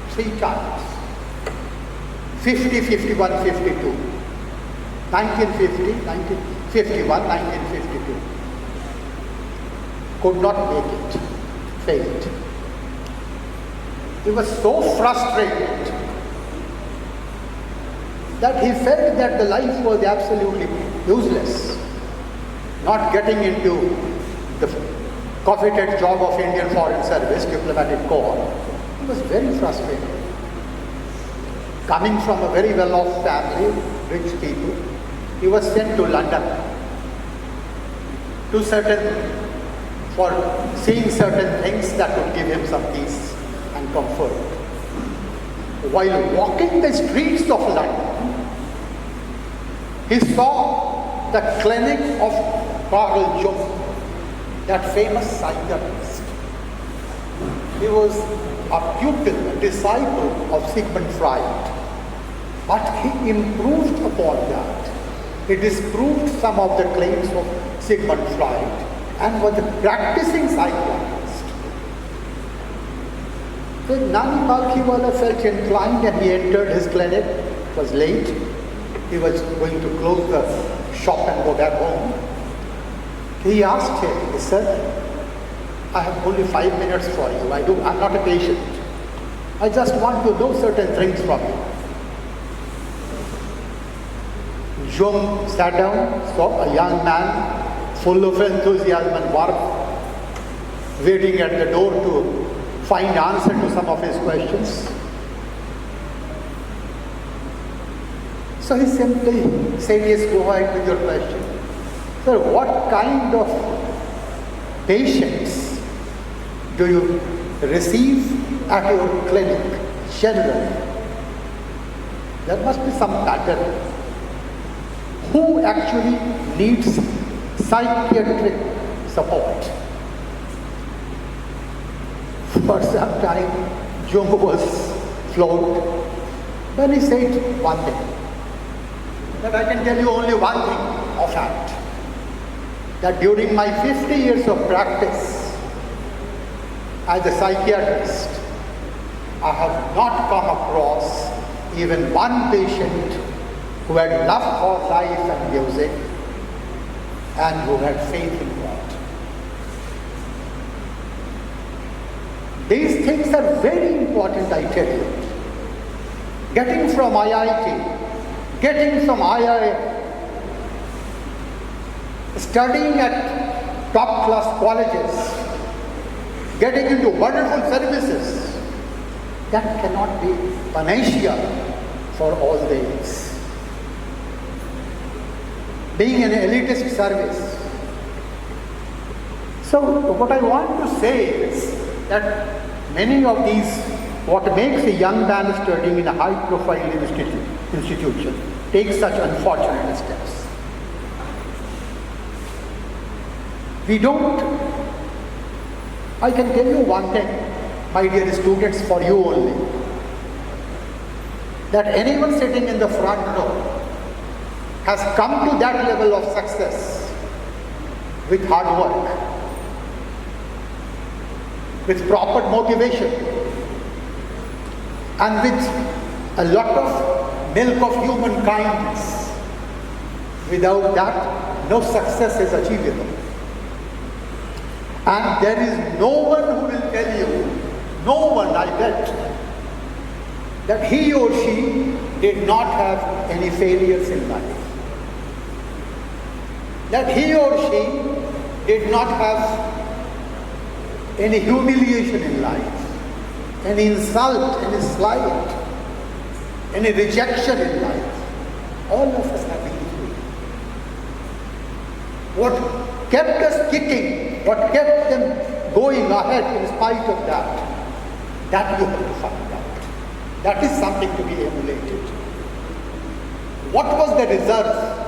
3 times, 50, 51, 52, 1950, 1951, 1952. Could not make it, failed. He was so frustrated that he felt that the life was absolutely useless, not getting into the coveted job of Indian Foreign Service, diplomatic corps. He was very frustrated. Coming from a very well-off family, rich people, he was sent to London for seeing certain things that would give him some peace and comfort. While walking the streets of London, he saw the clinic of Carl Jung, that famous psychiatrist. He was a pupil, a disciple of Sigmund Freud, but he improved upon that. He disproved some of the claims of Sigmund Freud and was a practicing psychiatrist. So Nani Palkhiwala felt inclined and he entered his clinic. It was late. He was going to close the shop and go back home. He asked him, he said, I have only 5 minutes for you. I'm not a patient. I just want to know certain things from you. Jung sat down, saw a young man full of enthusiasm and warmth, waiting at the door to find answer to some of his questions. So he simply said, yes, go ahead with your question. Sir, what kind of patients do you receive at your clinic generally? There must be some pattern. Who actually needs psychiatric support? For some time, Jung was floored. Then he said one thing, that I can tell you only one thing of fact, that during my 50 years of practice as a psychiatrist, I have not come across even one patient who had love for life and music and who had faith in God. These things are very important, I tell you. Getting from IIT, getting from IIM, studying at top class colleges, getting into wonderful services, that cannot be panacea for all days. Being an elitist service. So what I want to say is that many of these, what makes a young man studying in a high profile institution take such unfortunate steps. I can tell you one thing, my dear students, for you only, that anyone sitting in the front row has come to that level of success with hard work, with proper motivation, and with a lot of milk of human kindness. Without that, no success is achievable. And there is no one who will tell you, no one, I bet, that he or she did not have any failures in life. That he or she did not have any humiliation in life, any insult, any slight, any rejection in life. All of us have been through. What kept us kicking, what kept them going ahead in spite of that you have to find out. That is something to be emulated. What was the reserve?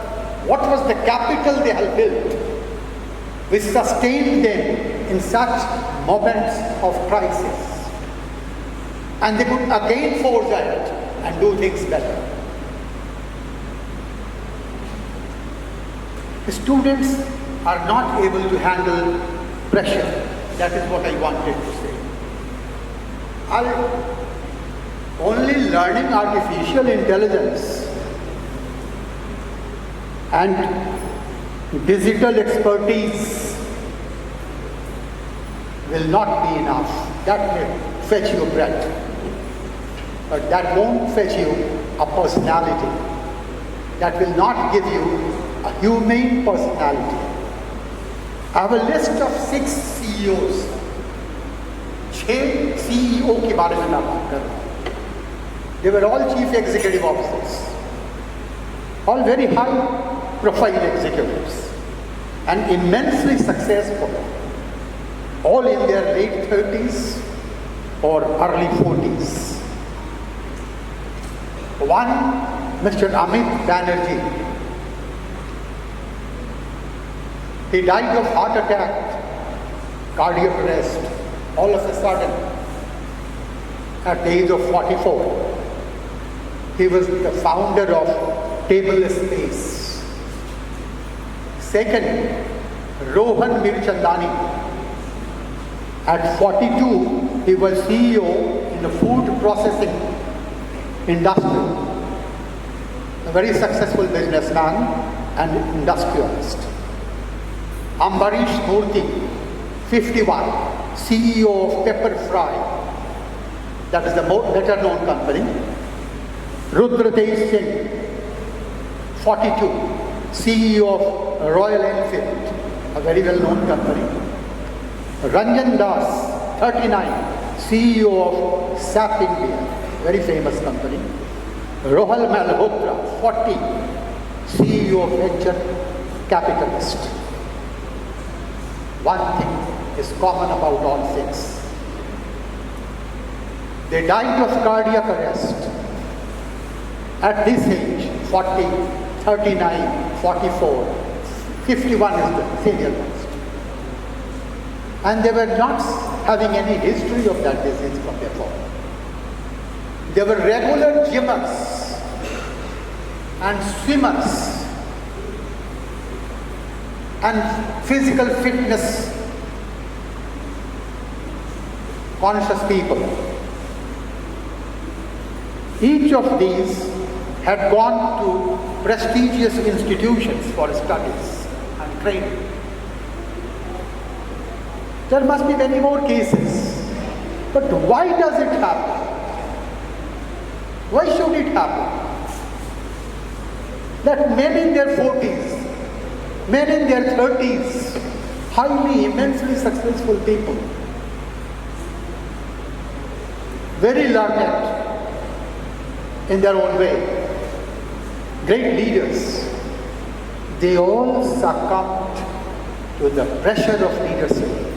What was the capital they have built which sustained them in such moments of crisis? And they could again forge ahead and do things better. The students are not able to handle pressure. That is what I wanted to say. Only learning artificial intelligence and digital expertise will not be enough. That may fetch you bread, but that won't fetch you a personality. That will not give you a humane personality. I have a list of 6 CEOs. 6 CEO के बारे में मैं बात कर रहा हूँ. They were all chief executive officers, all very high profile executives. and immensely successful, all in their late 30s or early 40s. One, Mr. Amit Banerjee. He died of heart attack, cardiac arrest, all of a sudden, at the age of 44. He was the founder of Table Space. Second, Rohan Mirchandani. At 42, he was CEO in the food processing industry. A very successful businessman and industrialist. Ambarish Murthy, 51, CEO of Pepper Fry. That is the better known company. Rudra Tej Singh, 42, CEO of Royal Enfield, a very well known company. Ranjana Das, 39, CEO of SAP India, very famous company. Rohal Malhotra, 40, CEO of venture capitalist. One thing is common about all six. They died of cardiac arrest at this age, 40, 39, 44, 51 is the senior most. And they were not having any history of that disease from before. They were regular gymmers and swimmers and physical fitness conscious people. Each of these had gone to prestigious institutions for studies and training. There must be many more cases. But why does it happen? Why should it happen? That men in their 40s, men in their 30s, highly, immensely successful people, very learned in their own way, great leaders, they all succumbed to the pressure of leadership.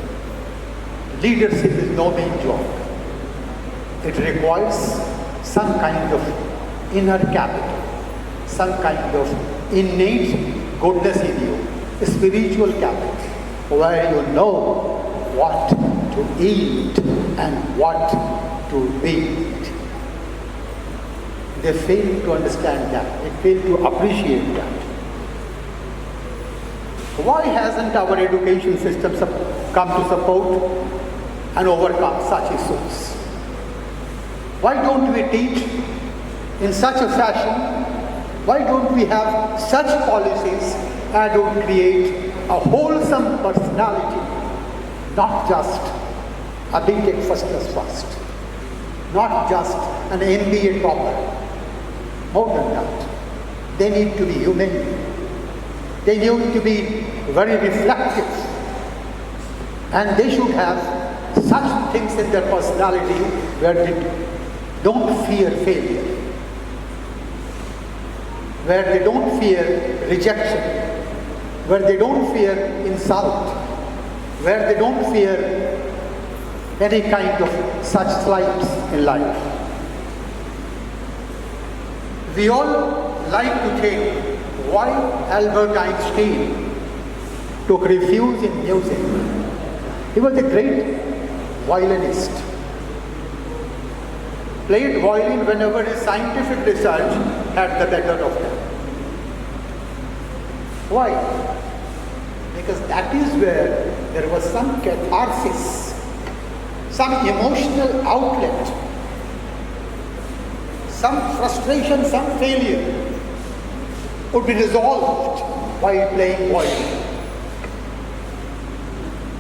Leadership is no mean job. It requires some kind of inner capital, some kind of innate goodness in you, a spiritual capital, where you know what to eat and what to read. They fail to understand that. They fail to appreciate that. Why hasn't our education system come to support and overcome such issues? Why don't we teach in such a fashion? Why don't we have such policies that would create a wholesome personality, not just a BTech first class first, not just an MBA topper. More than that, they need to be humane. They need to be very reflective, and they should have such things in their personality where they don't fear failure, where they don't fear rejection, where they don't fear insult, where they don't fear any kind of such slights in life. We all like to think why Albert Einstein took refuge in music. He was a great violinist. Played violin whenever his scientific research had the better of him. Why? Because that is where there was some catharsis, some emotional outlet, some frustration, some failure would be resolved while playing violin.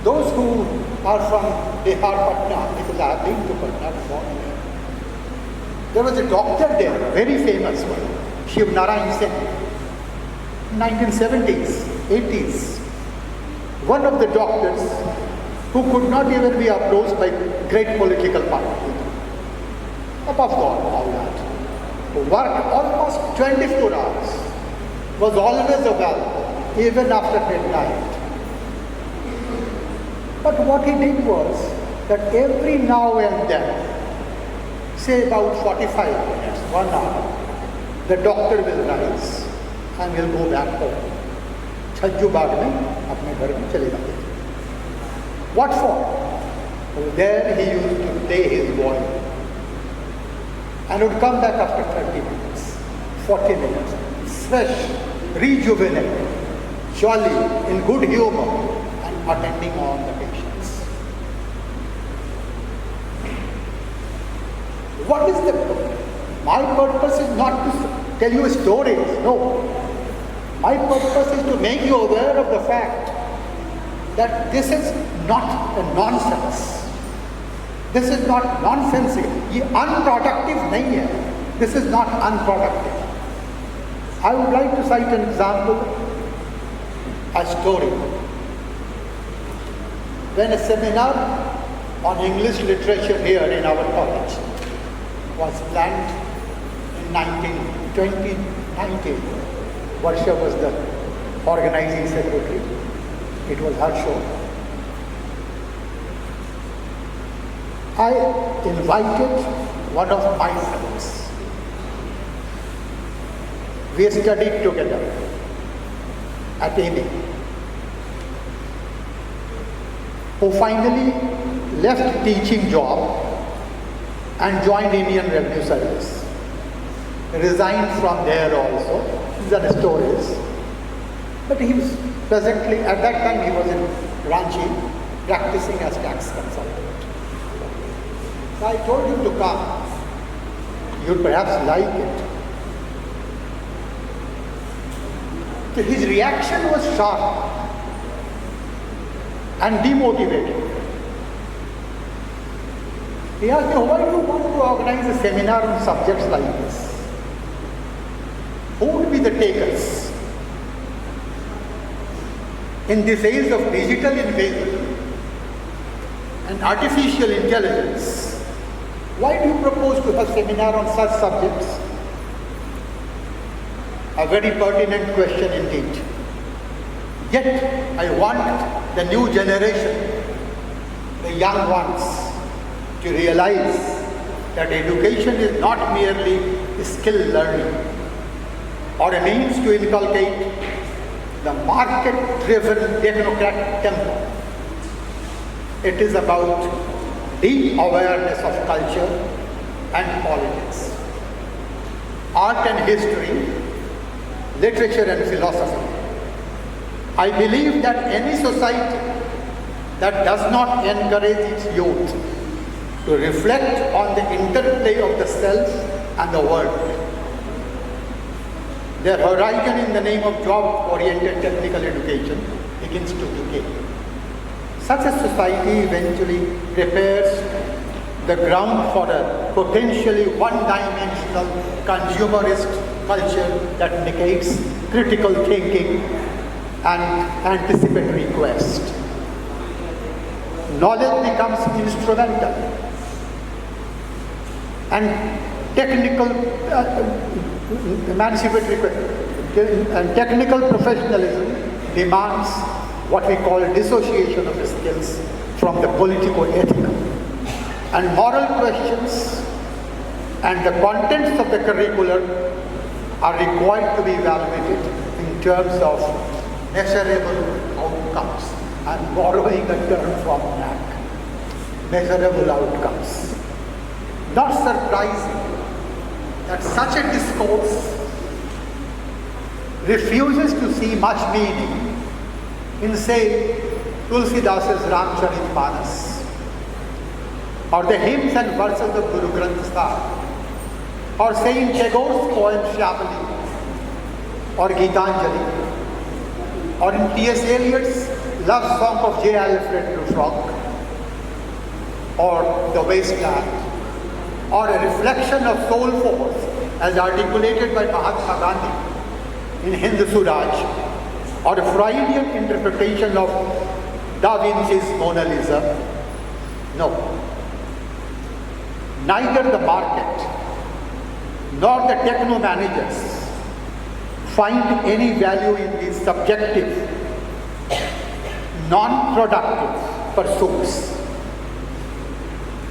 Those who are from Bihar, Patna, because I have been to Patna, born there. There was a doctor there, very famous one, Shiv Narayan Singh, 1970s, 80s. One of the doctors who could not even be approached by great political party. Above all that. Worked almost 24 hours, was always available, even after midnight. But what he did was that every now and then, say about 45 minutes, 1 hour, the doctor will rise and will go back home. Chhajju बाग में अपने घर में चले जाते थे. What for? There he used to play his violin and would come back after 30 minutes, 40 minutes, fresh, rejuvenated, jolly, in good humor, and attending on the patients. What is the purpose? My purpose is not to tell you stories, no. My purpose is to make you aware of the fact that this is not a nonsense. This is not nonsensical. ये unproductive नहीं है. This is not unproductive. I would like to cite an example, a story. When a seminar on English literature here in our college was planned in 2019, Varsha was the organizing secretary. It was her show. I invited one of my friends. We studied together at AIME, who finally left teaching job and joined Indian Revenue Service. Resigned from there also. These are the stories. But he was presently, at that time he was in Ranchi, practicing as tax consultant. So I told him to come. You'd perhaps like it. So his reaction was sharp and demotivating. He asked me, why do you want to organize a seminar on subjects like this? Who would be the takers? In this age of digital invasion and artificial intelligence, why do you propose to have seminar on such subjects? A very pertinent question indeed. Yet I want the new generation, the young ones, to realize that education is not merely skill learning or a means to inculcate the market-driven technocratic tempo. It is about deep awareness of culture and politics, art and history, literature and philosophy. I believe that any society that does not encourage its youth to reflect on the interplay of the self and the world, their horizon in the name of job-oriented technical education begins to decay. Such a society eventually prepares the ground for a potentially one-dimensional consumerist culture that negates critical thinking and anticipatory quest. Knowledge becomes instrumental and technical professionalism demands what we call dissociation of the skills from the politico-ethical. And moral questions and the contents of the curriculum are required to be evaluated in terms of measurable outcomes. I'm borrowing a term from NAC, measurable outcomes. Not surprising that such a discourse refuses to see much meaning in, say, Tulsidasa's Ramcharitmanas, or the hymns and verses of Guru Granth Sahib, or say in Tagore's poem Shyamali, or Gitanjali, or in T.S. Eliot's love song of J. Alfred Prufrock, or The Wasteland, or a reflection of soul force as articulated by Mahatma Gandhi in Hind Swaraj, or a Freudian interpretation of Da Vinci's Mona Lisa. No. Neither the market nor the techno managers find any value in these subjective, non-productive, pursuits.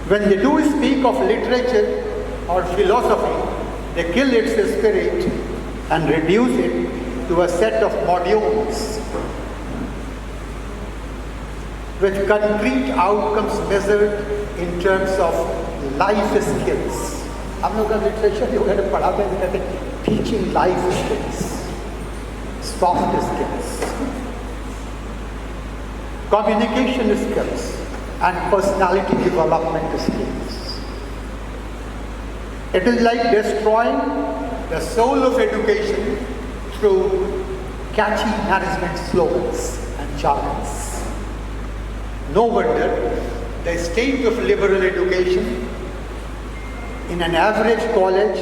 When they do speak of literature or philosophy, they kill its spirit and reduce it to a set of modules with concrete outcomes measured in terms of life skills. हम लोग का literature जो है पढ़ाते हैं कहते हैं teaching life skills, soft skills, communication skills and personality development skills. It is like destroying the soul of education through catchy management slogans and jargons. No wonder the state of liberal education in an average college,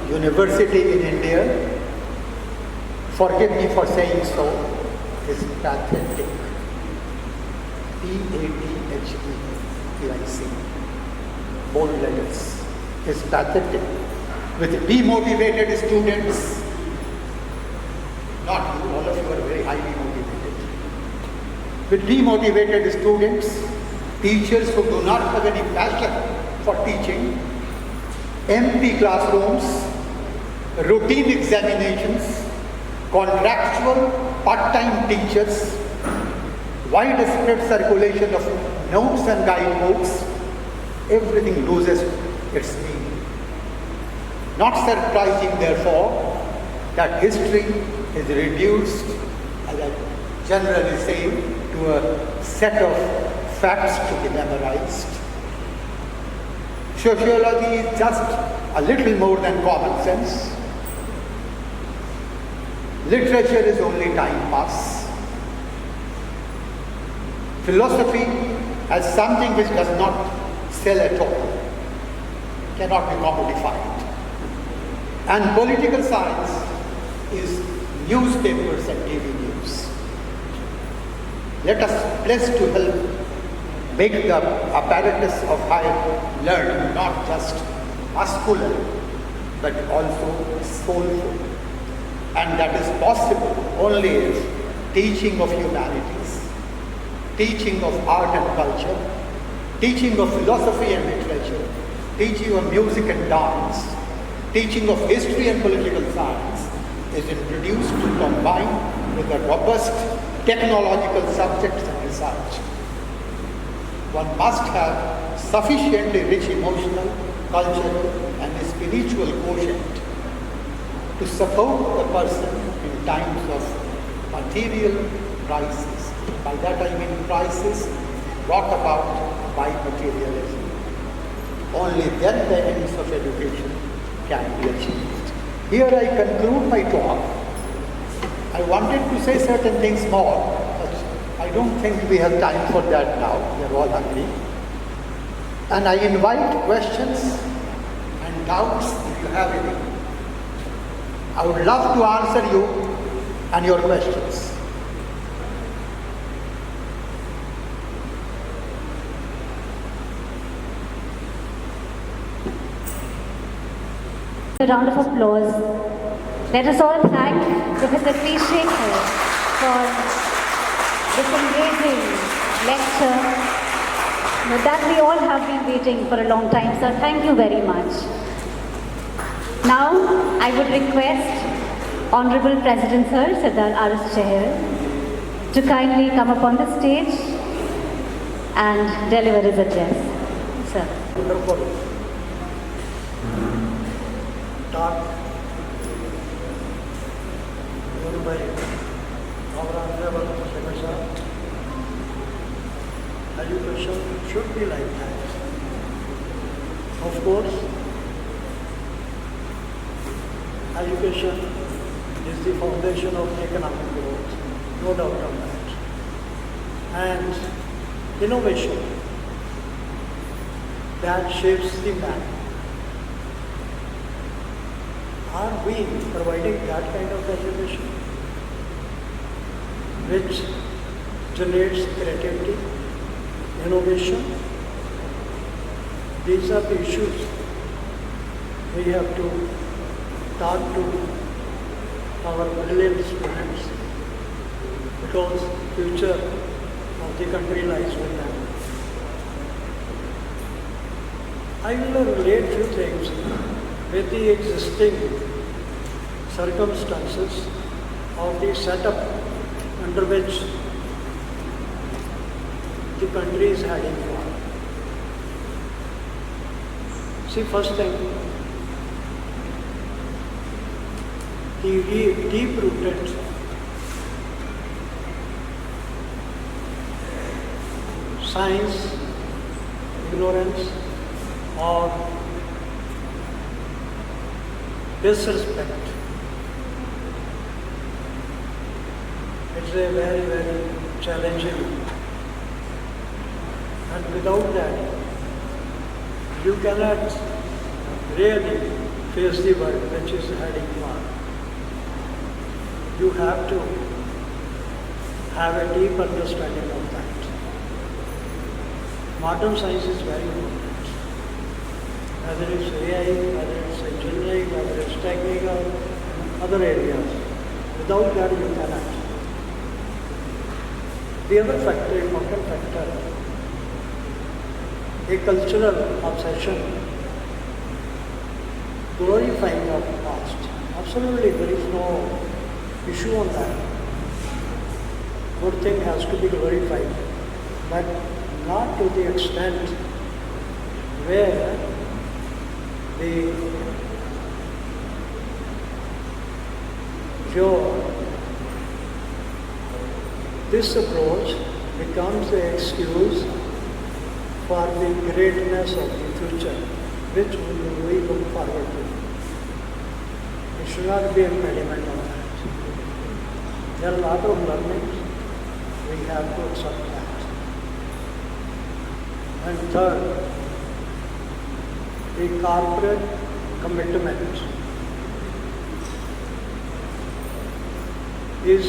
university in India, forgive me for saying so, is pathetic. P-A-T-H-E-T-I-C, bold letters, is pathetic. With demotivated students, not you, all of you are very highly motivated. With demotivated students, teachers who do not have any passion for teaching, empty classrooms, routine examinations, contractual part-time teachers, widespread circulation of notes and guidebooks, everything loses its meaning. Not surprising, therefore, that history is reduced, as I generally say, to a set of facts to be memorized. Sociology is just a little more than common sense. Literature is only time pass. Philosophy as something which does not sell at all, cannot be commodified. And political science is newspapers and TV news. Let us pledge to help make the apparatus of higher learning not just muscular, but also soulful. And that is possible only if teaching of humanities, teaching of art and culture, teaching of philosophy and literature, teaching of music and dance, teaching of history and political science is introduced to combine with the robust technological subjects and research. One must have sufficiently rich emotional, cultural and spiritual quotient to support the person in times of material crisis. By that I mean crisis brought about by materialism. Only then the ends of education can be achieved. Here I conclude my talk. I wanted to say certain things more, but I don't think we have time for that now. We are all hungry. And I invite questions and doubts if you have any. I would love to answer you and your questions. A round of applause. Let us all thank Professor P. Shekhar for this engaging lecture that we all have been waiting for a long time. Sir, thank you very much. Now, I would request Honorable President Sir, Sardar R.S. Chahar, to kindly come up on the stage and deliver his address. Sir. Talk given by our Honorable Secretary. Education should be like that. Of course, education is the foundation of economic growth, no doubt on that. And innovation that shapes the man. Are we providing that kind of education which generates creativity, innovation? These are the issues we have to talk to our brilliant students, because future of the country lies with them. I will relate few things with the existing circumstances of the setup under which the country is heading for. See, first thing, the deep-rooted science, ignorance, or disrespect. It's a very, very challenging. And without that, you cannot really face the world which is heading far. You have to have a deep understanding of that. Modern science is very important. Whether it's AI, whether it's engineering, whether it's technical, and other areas. Without that, you cannot. The other factor, important factor, a cultural obsession, glorifying of the past. Absolutely, there is no issue on that. Good thing has to be glorified, but not to the extent where this approach becomes the excuse for the greatness of the future, which we look forward to. It should not be an impediment of that. There are a lot of learnings, we have to accept that. And third, the corporate commitment is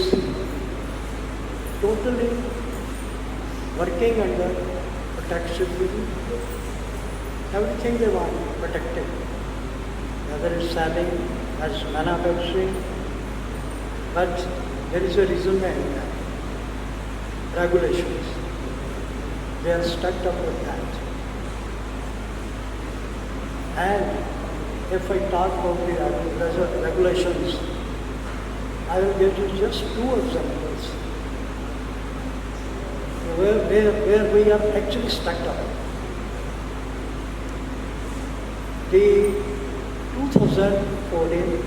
totally working under protectionism. Everything they want protected, whether it's selling, as manufacturing, but there is a reason behind that. Regulations. They are stuck up with that. And if I talk about the regulations, I will give you just two examples where we are actually stuck up. The 2014,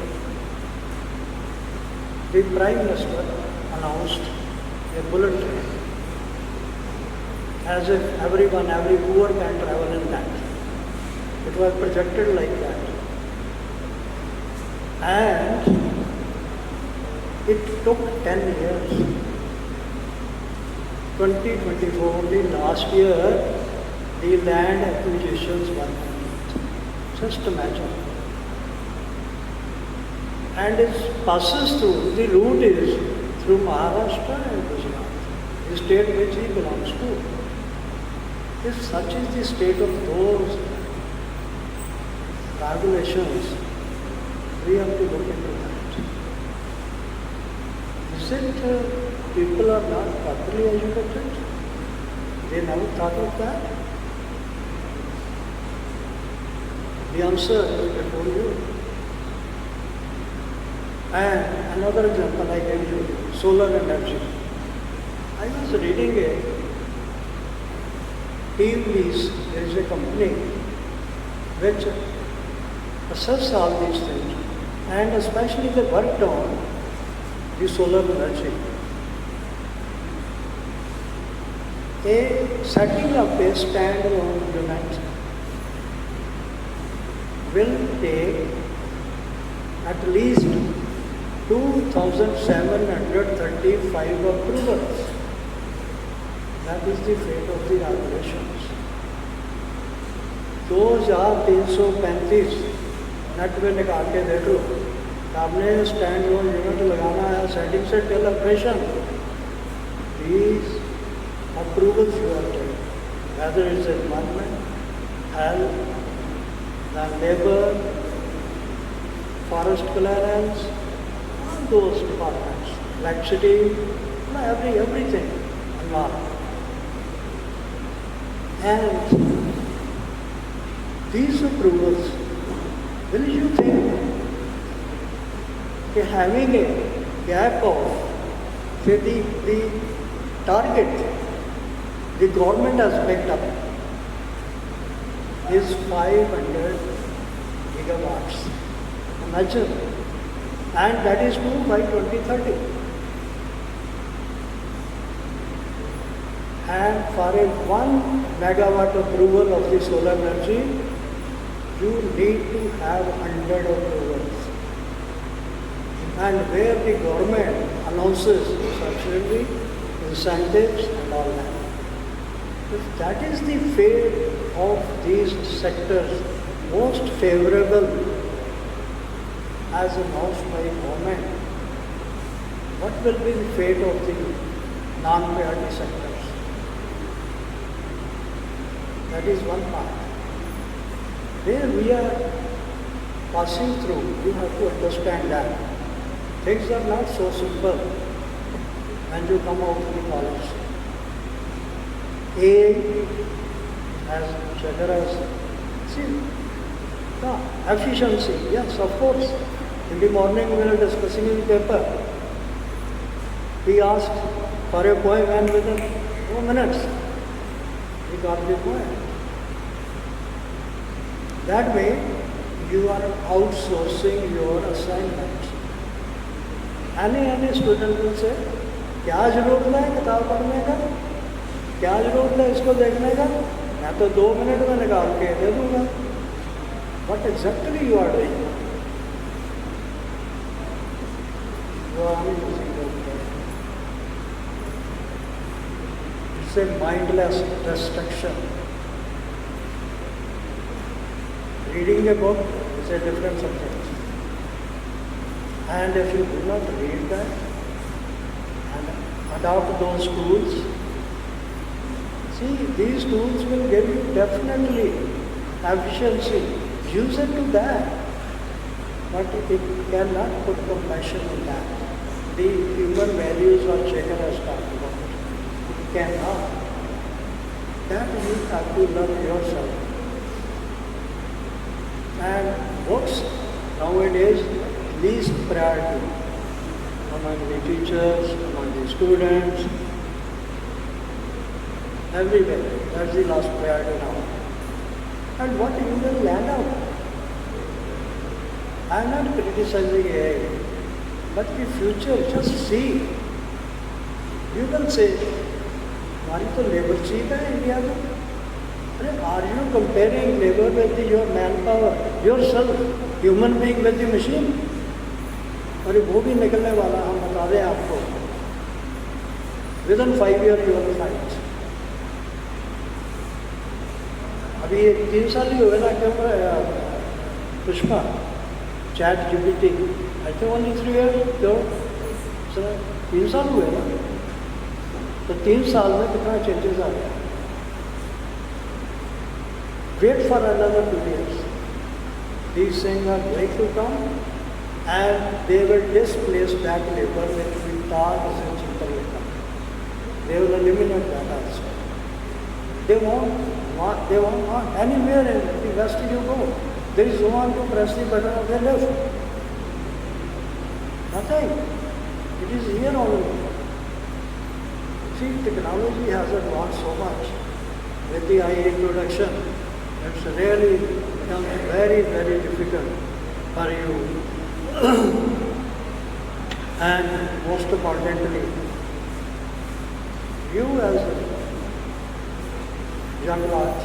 the Prime Minister announced a bullet train, as if every poor can travel in that. It was projected like that. And it took 10 years. 2024, only last year, the land acquisitions were complete. Just imagine. And it passes through, the route is through Maharashtra and Gujarat, the state which he belongs to. If such is the state of those regulations, we have to look into that. Is it people are not properly educated? They never thought of that? The answer is before you. And another example I gave you, solar energy. I was reading a TVs, there is a company which assess all these things, and especially they worked on the solar energy. Setting up a standalone unit will take at least 2,735 approvals. That is the fate of the regulations. 2,335 net पे निकाल के देख लो, आपने stand loan unit लगाना है, setting से till operation, these approvals you have taken, whether it's environment, health, then labor, forest clearance, all those departments, electricity, everything involved. And these approvals, will you think that having a gap of, say, the target the government has picked up is 500 gigawatts. Imagine. And that is due by 2030. And for a 1 megawatt approval of the solar energy, you need to have 100 approvals. And where the government announces subsidy, incentives and all that. If that is the fate of these sectors, most favorable as announced by government, what will be the fate of the non-priority sectors? That is one part. Where we are passing through, you have to understand that things are not so simple when you come out of the college. As Chancellor said, see, efficiency, yes, of course. In the morning we were discussing in the paper. He asked for a poem and within 2 minutes, he got the poem. That way, you are outsourcing your assignments. Any student will say, क्या जरूरत है किताब पढ़ने का, क्या जरूरत है इसको देखने का, मैं तो 2 मिनट में निकाल के दे दूंगा. What exactly you are doing? You are using your brain. It's a mindless distraction. Reading a book is a different subject. And if you do not read that and adopt those tools, see, these tools will give you definitely efficiency. Use it to that. But it cannot put compassion in that. The human values what Chancellor has talked about. It cannot. That you have to learn yourself. And books nowadays least priority among the teachers, among the students, everywhere. That's the last priority now. And what you will land out. I am not criticizing AI, but the future, just see. You will say, हमारी तो labour cheap है India में. Are you comparing labor with your manpower, yourself, human being with the machine? अरे वो भी निकलने वाला, हम बता दें आपको. Within 5 years you will find. अभी 3 साल ही हुए ना क्यों Pushpa chat GPT I think only 3 years क्यों सर 3 साल हुए ना. तो 3 साल में कितना चेंजेस आ गया. Wait for another 2 years. These things are going to come and they will displace that labor which we thought is a cheaper labor. They will eliminate that also. They won't want anywhere in the west you go. There is no one to press the button of the left. Nothing. It is here only. See, technology has advanced so much with the AI introduction. It's really become very, very difficult for you. And most importantly, you as a young lot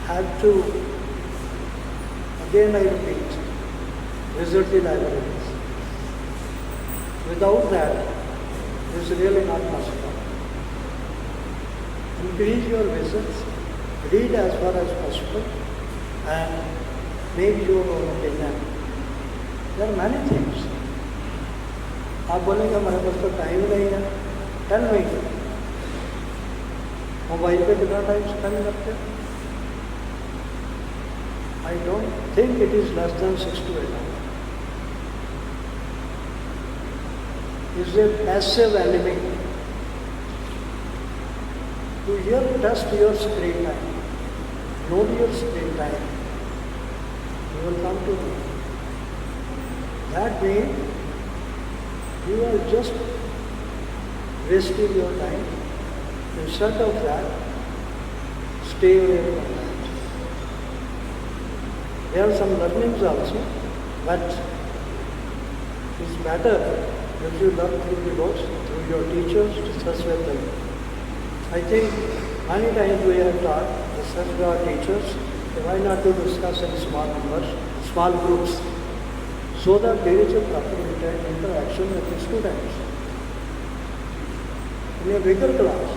have to, again I repeat, visit the libraries. Without that, it's really not possible. Increase your visits. Read as far as possible and make your own opinion. There are many things. आप बोलेंगे हमारे पास तो time नहीं है. Tell me. Mobile पे कितना time spend करते हैं? I don't think it is less than 6 to 8 hours. It's a passive enemy. To test your screen time. know your screen time, you will come to know. That means you are just wasting your time. Instead of that, stay away from that. There are some learnings also, but it's better if you learn through the books, through your teachers, discuss with them. I think many times we have taught, discussed with our teachers, why not to discuss in small numbers, small groups, so that there is a proper interaction with the students. In a bigger class,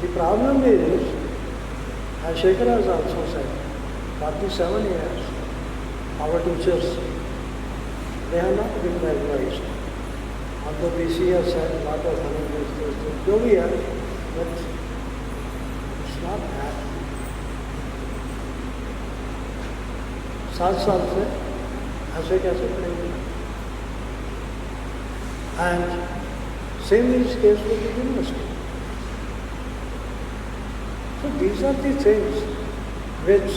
the problem is, as Shekhar has also said, 47 years, our teachers, they have not been advised. Although BC has said a lot of this, जो भी है, but it's not that. 7 साल से ऐसे कैसे पढ़ेंगे? And same is case with the university. So these are the things which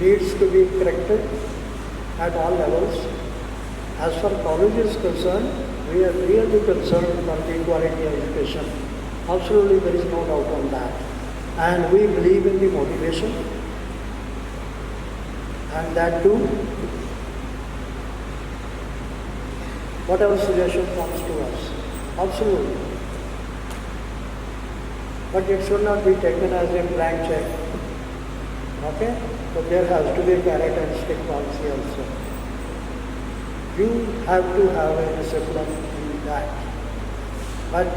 needs to be corrected at all levels. As far as college is concerned, we are really concerned about the quality of education. Absolutely, there is no doubt on that. And we believe in the motivation. And that too, whatever suggestion comes to us, absolutely. But it should not be taken as a blank check. Okay? But there has to be a carrot and stick policy also. You have to have a discipline in that. But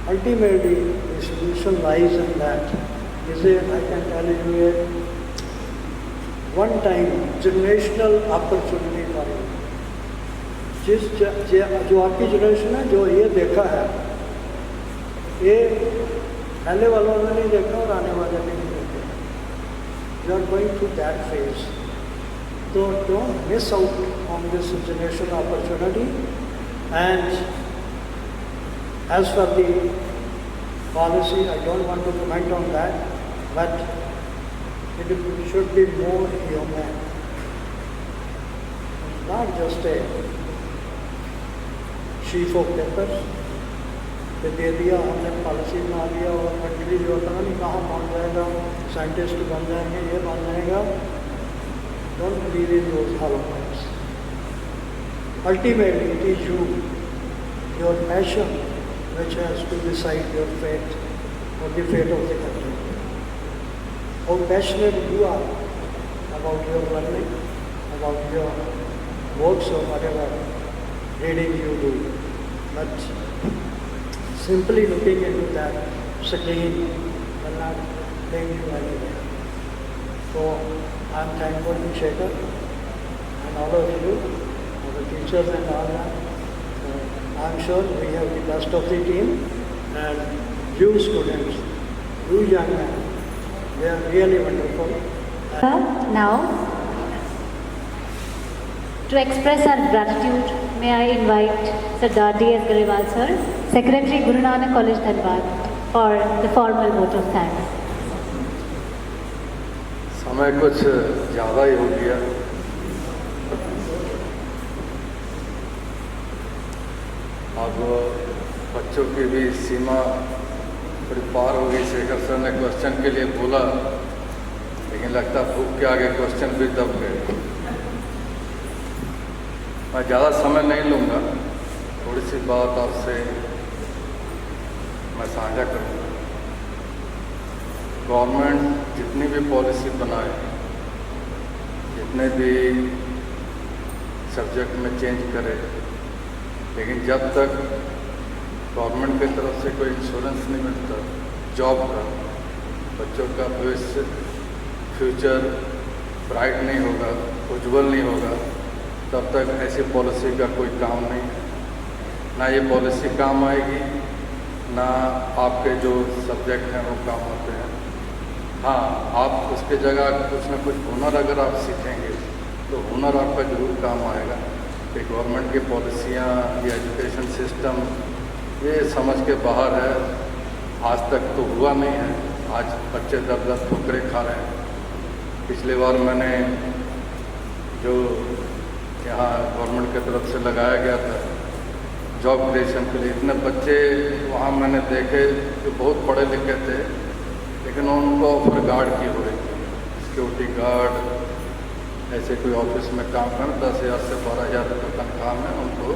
ultimately, the solution lies in that. I can tell you a one-time generational opportunity for you. जो आपकी generation है, जो ये देखा है, ये पहले वालों ने नहीं देखा और आने वाले ने नहीं देखा. You are going through that phase. So don't miss out on this generational opportunity. And as for the policy, I don't want to comment on that, but it should be more human. It's not just a sheaf of papers. दे दिया हमने policy बना लिया और country जो पता नहीं कहाँ पहुँच जाएगा, साइंटिस्ट बन जाएंगे, ये बन जाएगा. Don't believe in those hollow points. Ultimately, it is you, your passion, which has to decide your fate or the fate of the country. How passionate you are about your learning, about your works or whatever reading you do. But simply looking into that screen will not take you anywhere. So I am thankful to Shekhar and all of you, all the teachers and all that. I am sure we have the best of the team, and you students, you young men, they are really wonderful. Now, to express our gratitude, may I invite Sardar D.S. Grewal sir, Secretary Guru Nanak College, Dhanbad, for the formal vote of thanks. समय कुछ ज़्यादा ही हो गया. अब बच्चों की भी सीमा थोड़ी पार हो गई. शेखर सर ने क्वेश्चन के लिए बोला, लेकिन लगता भूख के आगे क्वेश्चन भी दब गए. मैं ज़्यादा समय नहीं लूँगा, थोड़ी सी बात आपसे मैं साझा करूँगा. गवर्नमेंट जितनी भी पॉलिसी बनाए, जितने भी सब्जेक्ट में चेंज करे, लेकिन जब तक गवर्नमेंट की तरफ से कोई इंश्योरेंस नहीं मिलता जॉब का, बच्चों का भविष्य फ्यूचर ब्राइट नहीं होगा, उज्जवल नहीं होगा, तब तक ऐसी पॉलिसी का कोई काम नहीं है. ना ये पॉलिसी काम आएगी, ना आपके जो सब्जेक्ट हैं वो काम होते हैं. हाँ, आप उसके जगह कुछ ना कुछ हुनर अगर आप सीखेंगे तो हुनर आपका जरूर काम आएगा. कि गवर्नमेंट की पॉलिसियाँ, ये एजुकेशन सिस्टम ये समझ के बाहर है. आज तक तो हुआ नहीं है. आज बच्चे दर दर ठोकरें खा रहे हैं. पिछली बार मैंने जो यहाँ गवर्नमेंट की तरफ से लगाया गया था जॉब क्रिएशन के लिए, इतने बच्चे वहाँ मैंने देखे जो बहुत पढ़े लिखे थे, लेकिन उनको ऑफर गार्ड की हो रही थी, सिक्योरिटी गार्ड, ऐसे कोई ऑफिस में काम कर 10,000 से 12,000 रुपये तनख्वाह में उनको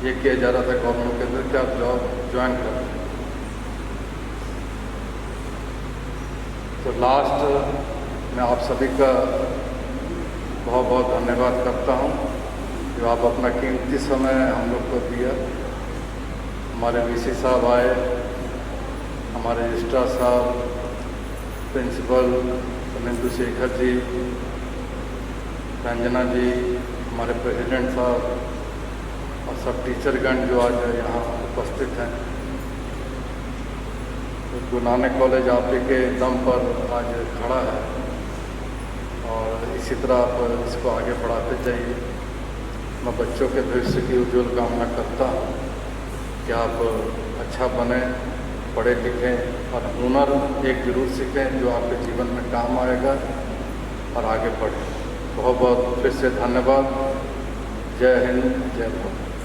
ये किया जा रहा था गवर्नमेंट के अंदर कि आप जॉब ज्वाइन करें। तो लास्ट मैं आप सभी का बहुत बहुत धन्यवाद करता हूँ जो आप अपना कीमती समय हम लोग को दिया। हमारे वीसी साहब आए, हमारे रजिस्ट्रार साहब, प्रिंसिपल शेखर जी, रंजना जी, हमारे प्रेसिडेंट साहब और सब टीचरगण जो आज यहाँ उपस्थित हैं। तो नानक कॉलेज आप ही के दम पर आज खड़ा है और इसी तरह आप इसको आगे बढ़ाते जाइए। मैं बच्चों के भविष्य की उज्जवल कामना करता हूँ कि आप अच्छा बने, पढ़े लिखें और हुनर एक जरूर सीखें जो आपके जीवन में काम आएगा और आगे बढ़ें। बहुत बहुत फिर से धन्यवाद। जय हिंद, जय भारत।